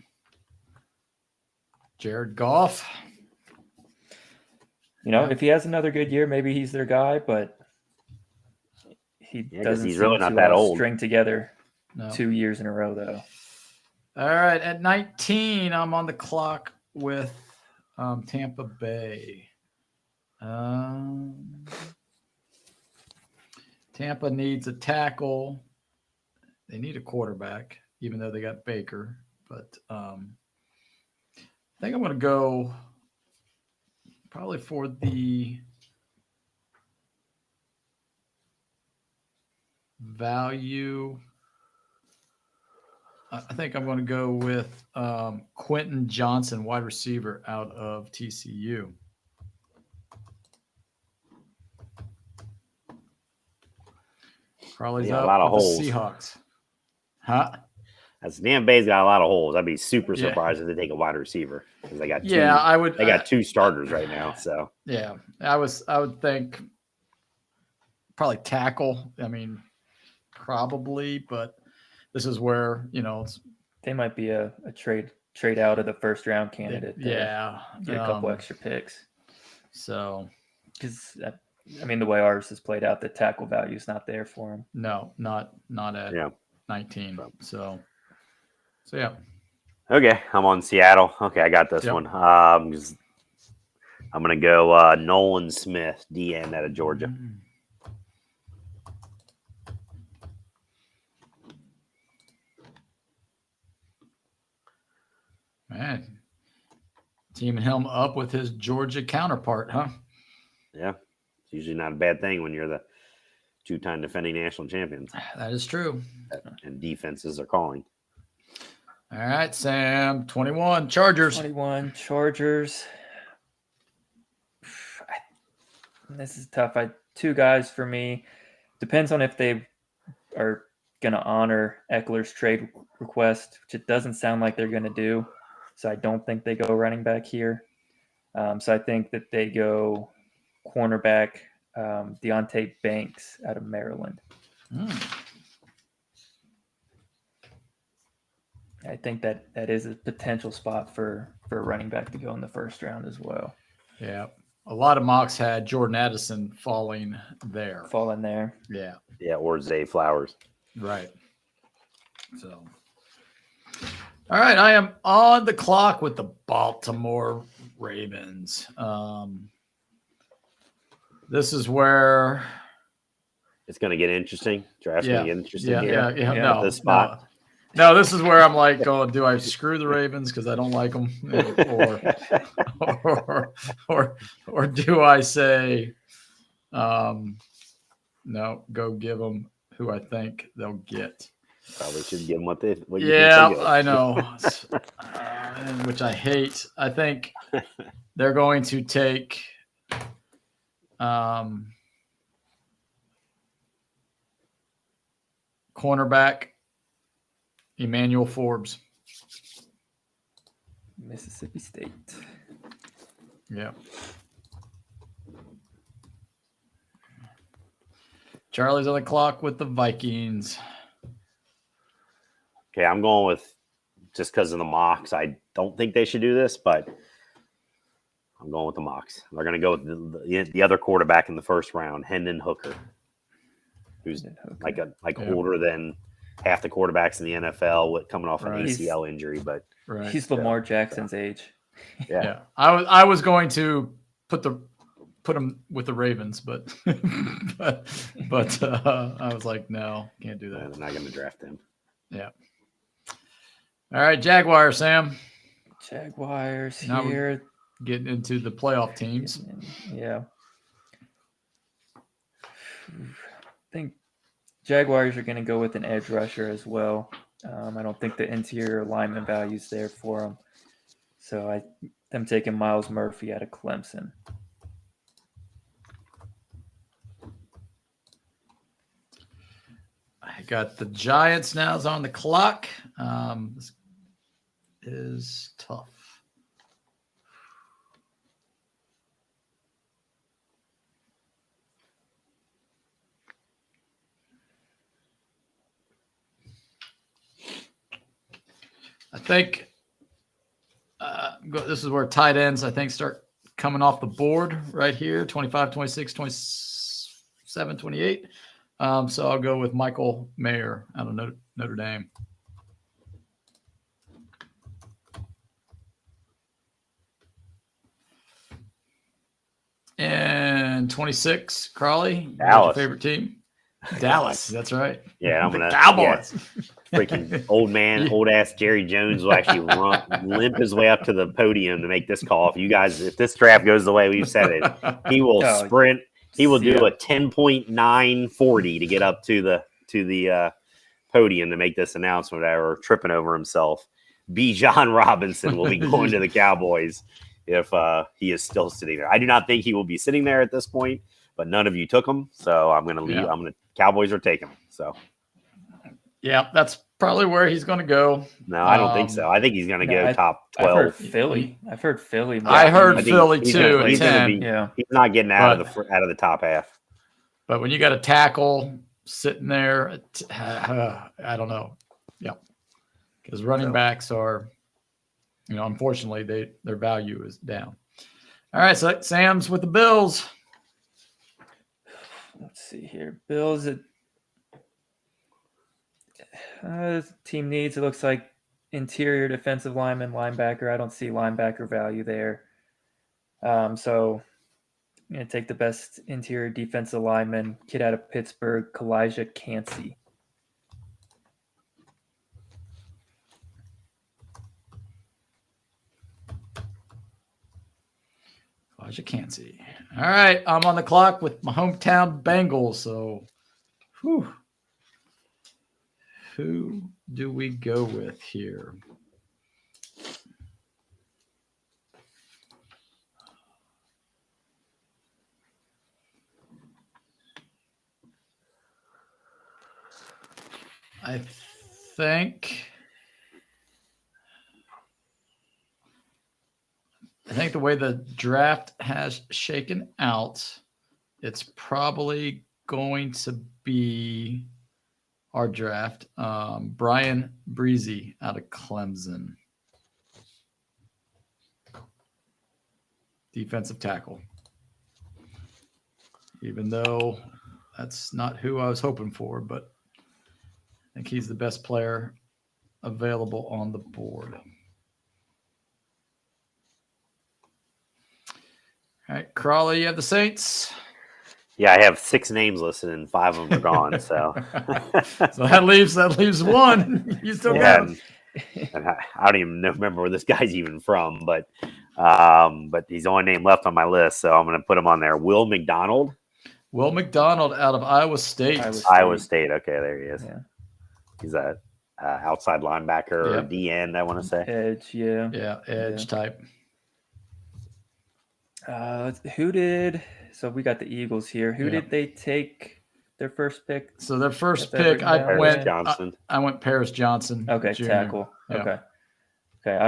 Jared Goff. If he has another good year, maybe he's their guy, but he doesn't he's seem really not to that old. String together No. 2 years in a row, though. All right. At 19, I'm on the clock with Tampa Bay. Tampa needs a tackle. They need a quarterback, even though they got Baker. But I think I'm going to go probably for the value. I think I'm going to go with Quentin Johnson, wide receiver out of TCU. Crawley's up a lot of with holes. the Seahawks. Huh? That's Tampa Bay's got a lot of holes. I'd be super surprised if they take a wide receiver because they got two. I would. They got two starters right now. So yeah, I would think probably tackle. I mean, probably, but this is where they might be a trade out of the first round candidate. Yeah, get a couple extra picks. So, because the way ours has played out, the tackle value is not there for him. No, not at 19. So yeah. Okay, I'm on Seattle. Okay, I got this one. I'm gonna go Nolan Smith, DN out of Georgia. Man, teaming him up with his Georgia counterpart, huh? Yeah, it's usually not a bad thing when you're the two-time defending national champions. That is true. And defenses are calling. All right, Sam. 21 Chargers. 21 Chargers. This is tough. Two guys for me. Depends on if they are going to honor Eckler's trade request, which it doesn't sound like they're going to do. So I don't think they go running back here. So I think that they go cornerback Deontay Banks out of Maryland. I think that is a potential spot for a running back to go in the first round as well. Yeah. A lot of mocks had Jordan Addison falling there. Yeah. Yeah, or Zay Flowers. Right. So, all right, I am on the clock with the Baltimore Ravens. This is where it's going to get interesting. Draft's going to get interesting here. Yeah. No, this spot. No, this is where I'm like, do I screw the Ravens because I don't like them, or do I say, no, go give them who I think they'll get. Probably should give them what you think. I know, which I hate. I think they're going to take cornerback Emmanuel Forbes, Mississippi State. Yeah. Charlie's on the clock with the Vikings. Okay, I'm going with just because of the mocks. I don't think they should do this, but I'm going with the mocks. They're going to go with the other quarterback in the first round, Hendon Hooker, who's like older than half the quarterbacks in the NFL, coming off an ACL injury. But he's Lamar Jackson's age. Yeah. I was going to put him with the Ravens, but I was like, no, can't do that. I'm not going to draft him. Yeah. All right, Jaguars, Sam. Jaguars now here. Getting into the playoff teams. Yeah. I think Jaguars are going to go with an edge rusher as well. I don't think the interior lineman value is there for them. So I'm taking Miles Murphy out of Clemson. I got the Giants now is on the clock. This is tough. I think this is where tight ends, I think, start coming off the board right here, 25, 26, 27, 28. So I'll go with Michael Mayer out of Notre Dame. And 26, Crawley, Dallas. Your favorite team? Dallas, that's right. Yeah, I'm gonna Cowboys. Yeah. Freaking old ass Jerry Jones will actually limp his way up to the podium to make this call. If this draft goes the way we've said it, he will sprint. He will do a 10.940 to get up to the podium to make this announcement, or tripping over himself. Bijan Robinson will be going to the Cowboys if he is still sitting there. I do not think he will be sitting there at this point, but none of you took him, so I'm going to leave. Yeah. Cowboys are taking him. So. Yeah, that's probably where he's going to go. No, I don't think so. I think he's going to go top 12. I've heard Philly. I heard Philly too. He's not getting out of the top half. But when you got a tackle sitting there, I don't know. Yeah, because running backs are, unfortunately, their value is down. All right, so Sam's with the Bills. Let's see here, Bills. Team needs, it looks like, interior defensive lineman, linebacker. I don't see linebacker value there. So I'm going to take the best interior defensive lineman, kid out of Pittsburgh, Kalijah Cincy. Kalijah Cincy. All right, I'm on the clock with my hometown Bengals. So, who do we go with here? I think the way the draft has shaken out, it's probably going to be our draft. Brian Breezy out of Clemson. Defensive tackle. Even though that's not who I was hoping for, but I think he's the best player available on the board. All right, Crawley, you have the Saints. Yeah, I have 6 names listed and 5 of them are gone. So, so that leaves one. You still got him. And I don't even remember where this guy's even from, but he's the only name left on my list, so I'm going to put him on there. Will McDonald. Will McDonald out of Iowa State. Iowa State. Okay, there he is. Yeah. He's a outside linebacker or DN, I want to say. Edge, yeah. Yeah, edge type. So we got the Eagles here. Who did they take their first pick? So their first pick, I went Paris Johnson. Okay, Jr. tackle. Yeah. Okay.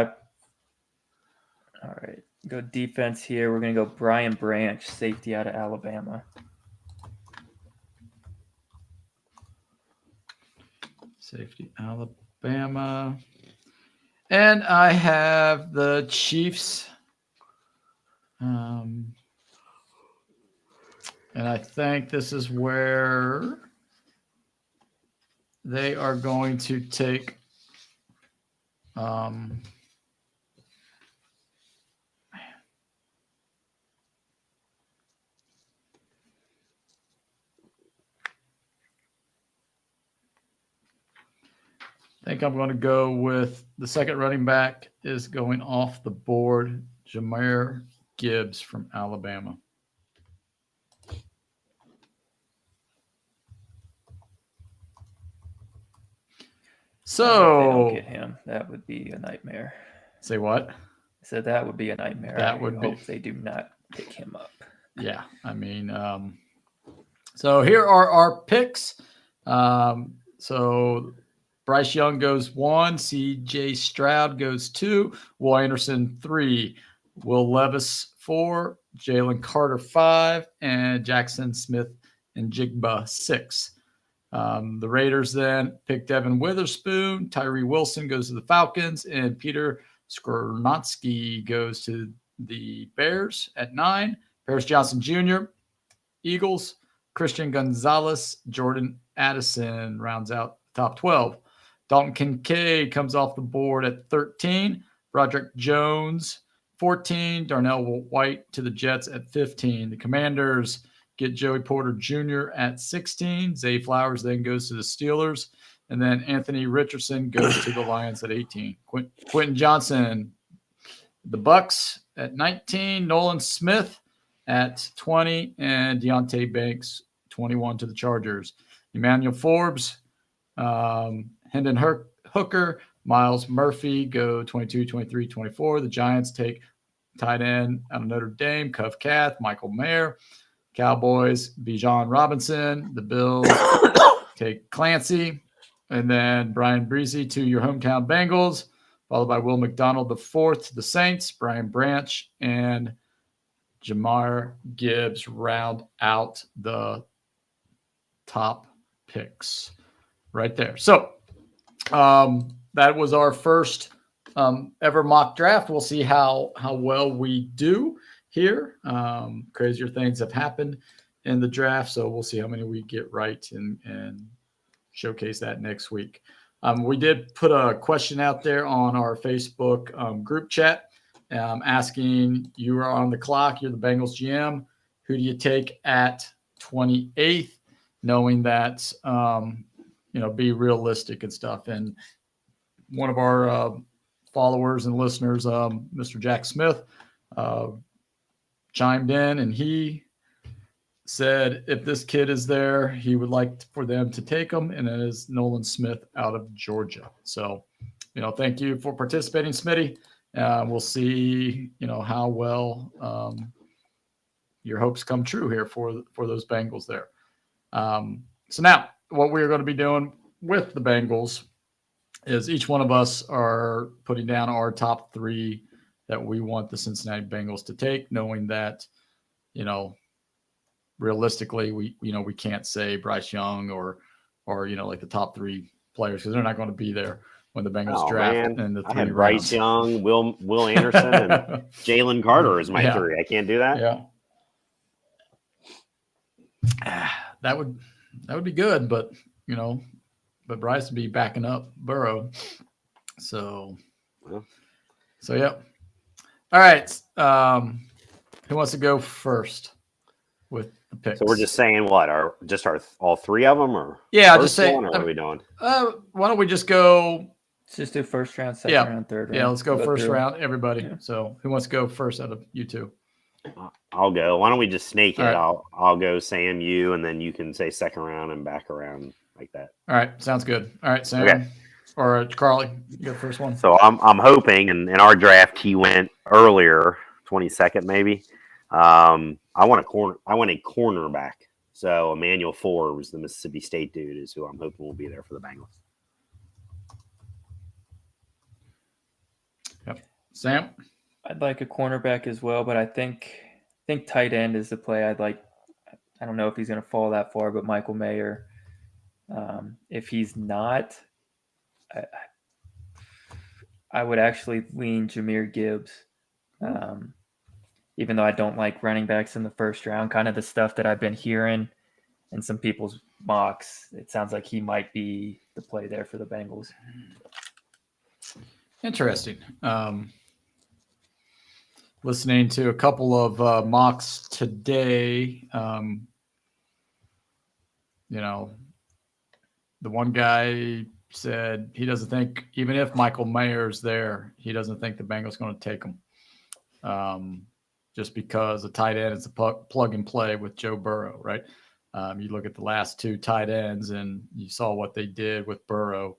All right. Go defense here. We're going to go Brian Branch, safety out of Alabama. Safety, Alabama. And I have the Chiefs. And I think this is where they are going to take I think I'm going to go with the second running back is going off the board, Jahmyr Gibbs from Alabama. So if they don't get him, that would be a nightmare. Say what? I said that would be a nightmare. That would hope they do not pick him up. Yeah, I mean, so here are our picks. So Bryce Young goes 1, C.J. Stroud goes 2, Will Anderson 3, Will Levis 4, Jalen Carter 5, and Jackson Smith and Jigba 6. The Raiders then picked Evan Witherspoon, Tyree Wilson goes to the Falcons, and Peter Skoronski goes to the Bears at 9. Paris Johnson Jr., Eagles, Christian Gonzalez, Jordan Addison rounds out the top 12. Dalton Kincaid comes off the board at 13. Broderick Jones, 14. Darnell White to the Jets at 15. The Commanders get Joey Porter Jr. at 16. Zay Flowers then goes to the Steelers. And then Anthony Richardson goes to the Lions at 18. Quentin Johnson, the Bucks at 19. Nolan Smith at 20. And Deontay Banks, 21 to the Chargers. Emmanuel Forbes, Hendon Hooker, Miles Murphy go 22, 23, 24. The Giants take tight end out of Notre Dame, Cuff Kath, Michael Mayer. Cowboys, Bijan Robinson. The Bills take Clancy. And then Brian Breezy to your hometown Bengals, followed by Will McDonald IV to the Saints, Brian Branch, and Jahmyr Gibbs round out the top picks right there. So that was our first ever mock draft. We'll see how well we do here. Crazier things have happened in the draft, so we'll see how many we get right and showcase that next week. We did put a question out there on our Facebook group chat asking, you are on the clock, you're the Bengals GM, who do you take at 28th, knowing that, be realistic and stuff. And one of our followers and listeners, Mr. Jack Smith, chimed in, and he said if this kid is there, he would like for them to take him, and it is Nolan Smith out of Georgia. So, thank you for participating, Smitty. We'll see, how well your hopes come true here for those Bengals there. So now what we're going to be doing with the Bengals is each one of us are putting down our top 3 that we want the Cincinnati Bengals to take, knowing that, realistically, we can't say Bryce Young or like the top 3 players because they're not going to be there when the Bengals draft in the 3 I had rounds. Bryce Young, Will Anderson, and Jalen Carter is my 3. I can't do that. Yeah, that would be good, but but Bryce would be backing up Burrow. So yeah. All right. Who wants to go first with the picks? So we're just saying what? All 3 of them, or just say. Or what are we doing? Why don't we just go? Let's just do first round, second round, third round. Yeah, let's go first through. round, everybody. Yeah. So who wants to go first out of you 2? I'll go. Why don't we just snake it? Right. I'll go Sam, you, and then you can say second round and back around like that. All right, sounds good. All right, Sam. Okay. Or Carly, you go the first one. So I'm hoping, and in our draft he went earlier, 22nd maybe. I want a cornerback. So Emmanuel Forbes, the Mississippi State dude, is who I'm hoping will be there for the Bengals. Yep. Sam? I'd like a cornerback as well, but I think tight end is the play I'd like. I don't know if he's going to fall that far, but Michael Mayer. If he's not, I would actually lean Jahmyr Gibbs, even though I don't like running backs in the first round. Kind of the stuff that I've been hearing in some people's mocks, it sounds like he might be the play there for the Bengals. Interesting. Listening to a couple of mocks today, the one guy said he doesn't think, even if Michael Mayer's there, he doesn't think the Bengals are going to take him, just because a tight end is a plug and play with Joe Burrow, right? You look at the last two tight ends, and you saw what they did with Burrow,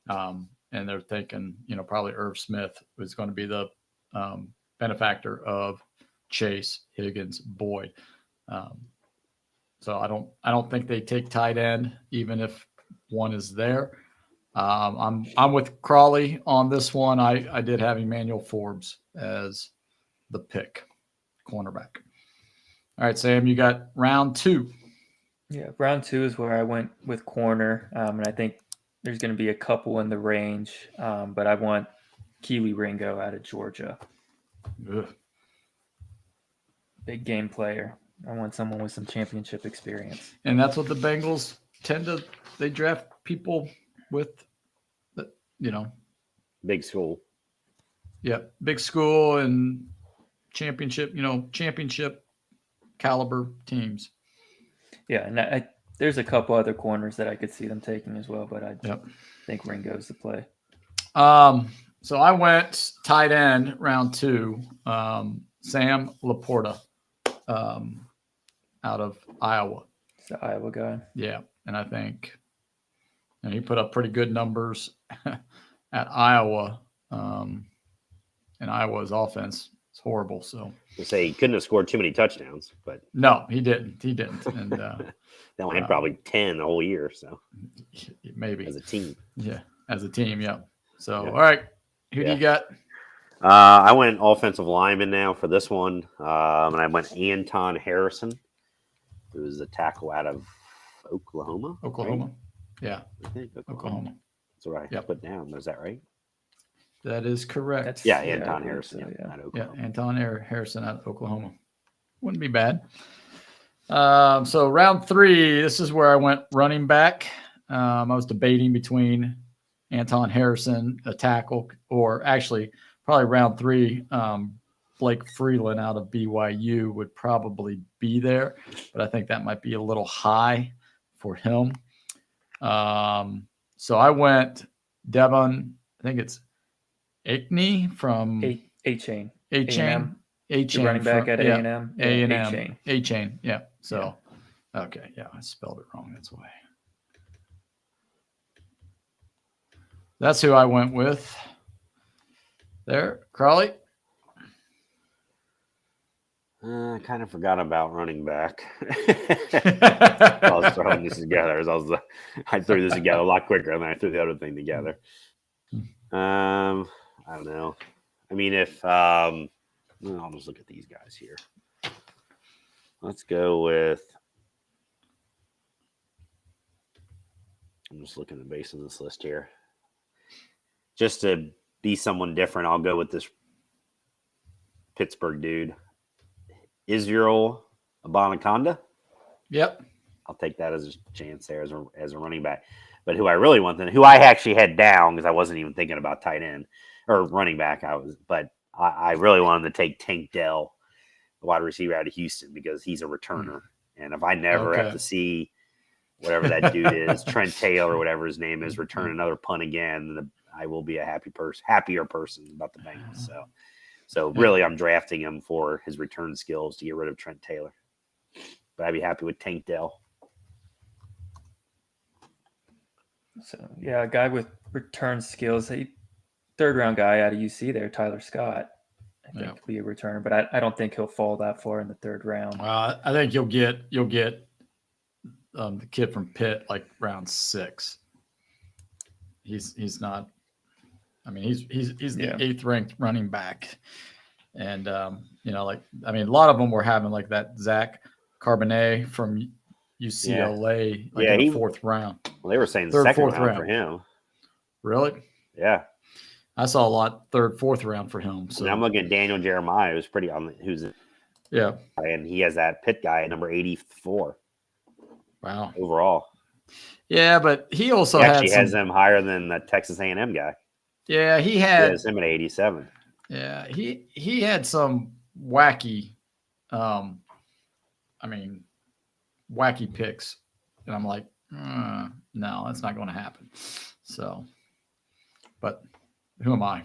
and they're thinking, probably Irv Smith was going to be the benefactor of Chase, Higgins, Boyd. So I don't think they take tight end, even if one is there. I'm with Crawley on this one. I did have Emmanuel Forbes as the pick, cornerback. All right, Sam, you got round 2. Yeah, round 2 is where I went with corner, and I think there's going to be a couple in the range, but I want Keely Ringo out of Georgia. Ugh. Big game player. I want someone with some championship experience. And that's what the Bengals they draft people with, big school. Yeah, big school and championship caliber teams. Yeah, and there's a couple other corners that I could see them taking as well, but I think Ringo's the play. So I went tight end round 2, Sam Laporta, out of Iowa. It's the Iowa guy. Yeah, and I think he put up pretty good numbers at Iowa, and Iowa's offense is horrible. So I say he couldn't have scored too many touchdowns, but no, he didn't. And they only had probably 10 the whole year. So maybe as a team, as a team, yeah. So all right, who do you got? I went offensive lineman now for this one, and I went Anton Harrison, who is a tackle out of Oklahoma. Oklahoma, yeah, I think Oklahoma. That's what I put down. Is that right? That is correct. Anton Harrison. Out of Oklahoma. Yeah, Anton Harrison out of Oklahoma. Wouldn't be bad. So round 3, this is where I went running back. I was debating between Anton Harrison, a tackle, or actually probably round 3, Blake Freeland out of BYU would probably be there, but I think that might be a little high for him. So I went Devon, I think it's Ackney from A-Chain. A-Chain. Running back at A&M. A&M. A-Chain. Yeah. So, okay. Yeah, I spelled it wrong. That's why. That's who I went with. There, Crawley. I kind of forgot about running back. I was throwing this together. I threw this together a lot quicker than I threw the other thing together. I don't know. I mean, I'll just look at these guys here. Let's go with. I'm just looking at base on this list here. Just to be someone different, I'll go with this Pittsburgh dude, Israel Abanaconda. Yep. I'll take that as a chance there as a running back. But who I really want, who I actually had down because I wasn't even thinking about tight end or running back. I really wanted to take Tank Dell, the wide receiver out of Houston, because he's a returner. And if I never have to see whatever that dude is, Trent Taylor or whatever his name is, return another punt again, I will be a happier person about the Bengals. So really, I'm drafting him for his return skills to get rid of Trent Taylor. But I'd be happy with Tank Dell. So, yeah, a guy with return skills. Third-round guy out of UC there, Tyler Scott. I think could be a returner, but I don't think he'll fall that far in the third round. I think you'll get the kid from Pitt like round 6. He's not. I mean, he's the 8th ranked running back, and a lot of them were having like that Zach Carbonet from UCLA, in the 4th round. Well, they were saying Third, second 4th round for him. Really? Yeah. I saw a lot third, fourth round for him. So I'm looking at Daniel Jeremiah, who's and he has that Pitt guy at number 84. Wow. Overall. Yeah, but he also has him higher than the Texas A&M guy. Yeah, he has him at 87. Yeah, he had some wacky, wacky picks, and I'm like, no, that's not going to happen. So, but who am I?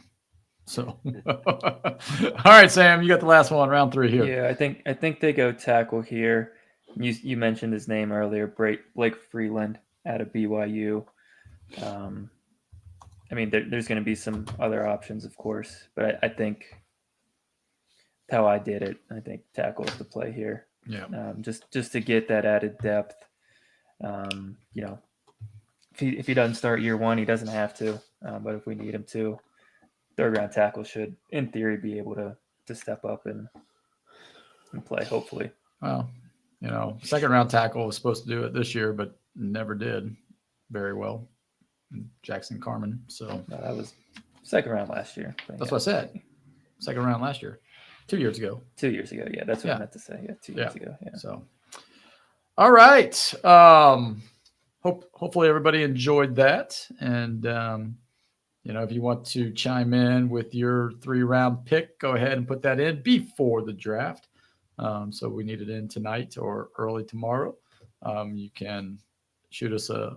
So, all right, Sam, you got the last one, round 3 here. Yeah, I think they go tackle here. You mentioned his name earlier, Blake Freeland out of BYU. There's going to be some other options, of course, but I think how I did it, I think tackle is the play here. Yeah. Just to get that added depth. If he doesn't start year 1, he doesn't have to. But if we need him to, third round tackle should, in theory, be able to step up and play. Hopefully. Well, second round tackle was supposed to do it this year, but never did very well. Jackson Carman. So no, that was second round last year. That's what I said. Second round last year. 2 years ago. 2 years ago. Yeah, that's what I meant to say. Yeah, 2 years ago. Yeah. So, all right. Hopefully everybody enjoyed that. And, if you want to chime in with your 3-round pick, go ahead and put that in before the draft. So we need it in tonight or early tomorrow. You can shoot us a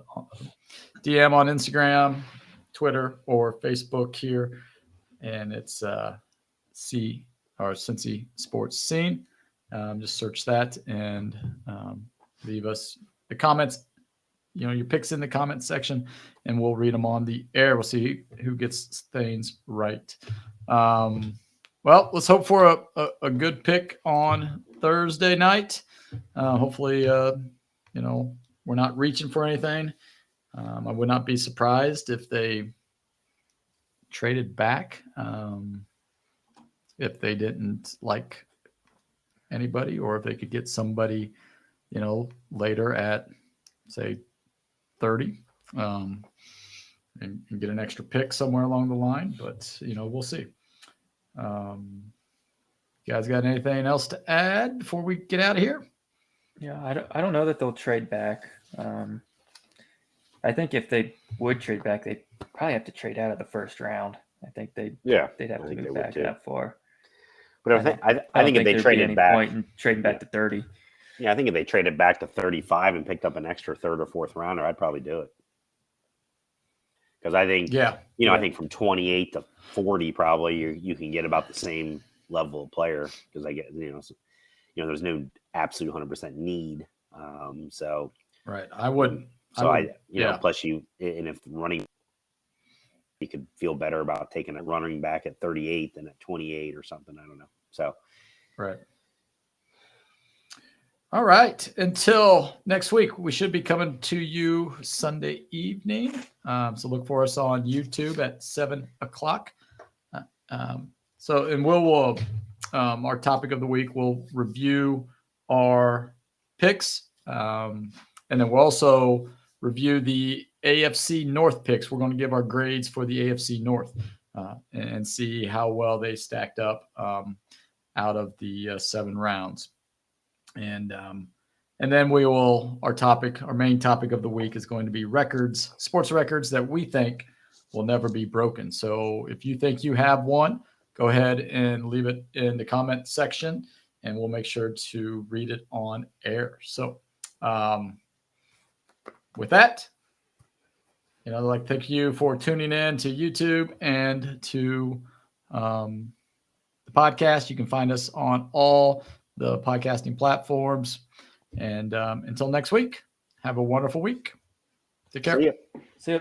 DM on Instagram, Twitter, or Facebook here. And it's Cincy Sports Scene. Just search that and leave us the comments, your picks in the comments section, and we'll read them on the air. We'll see who gets things right. Well, let's hope for a good pick on Thursday night. Hopefully, we're not reaching for anything. I would not be surprised if they traded back. If they didn't like anybody, or if they could get somebody, later at, say, 30, and get an extra pick somewhere along the line. But, we'll see. You guys got anything else to add before we get out of here? Yeah, I don't know that they'll trade back. I think if they would trade back, they'd probably have to trade out of the first round. I think they'd have to move back that far. But I think if they traded back, point in trading back to 30. Yeah, I think if they traded back to 35 and picked up an extra third or fourth rounder, I'd probably do it. Because I think, I think from 28 to 40, probably you can get about the same level of player. Because I get, there's no absolute 100% need. So right, I wouldn't. So plus and if running, you could feel better about taking a running back at 38 than at 28 or something. I don't know. So, right. All right. Until next week, we should be coming to you Sunday evening. So look for us on YouTube at 7:00. And we'll our topic of the week, we'll review our picks. And then we'll also review the AFC North picks. We're going to give our grades for the AFC North and see how well they stacked up out of the 7 rounds. And then we will, our main topic of the week is going to be sports records that we think will never be broken. So if you think you have one, go ahead and leave it in the comment section, and we'll make sure to read it on air. So with that, I'd like to thank you for tuning in to YouTube and to the podcast. You can find us on all the podcasting platforms. And until next week, have a wonderful week. Take care. See ya. See ya.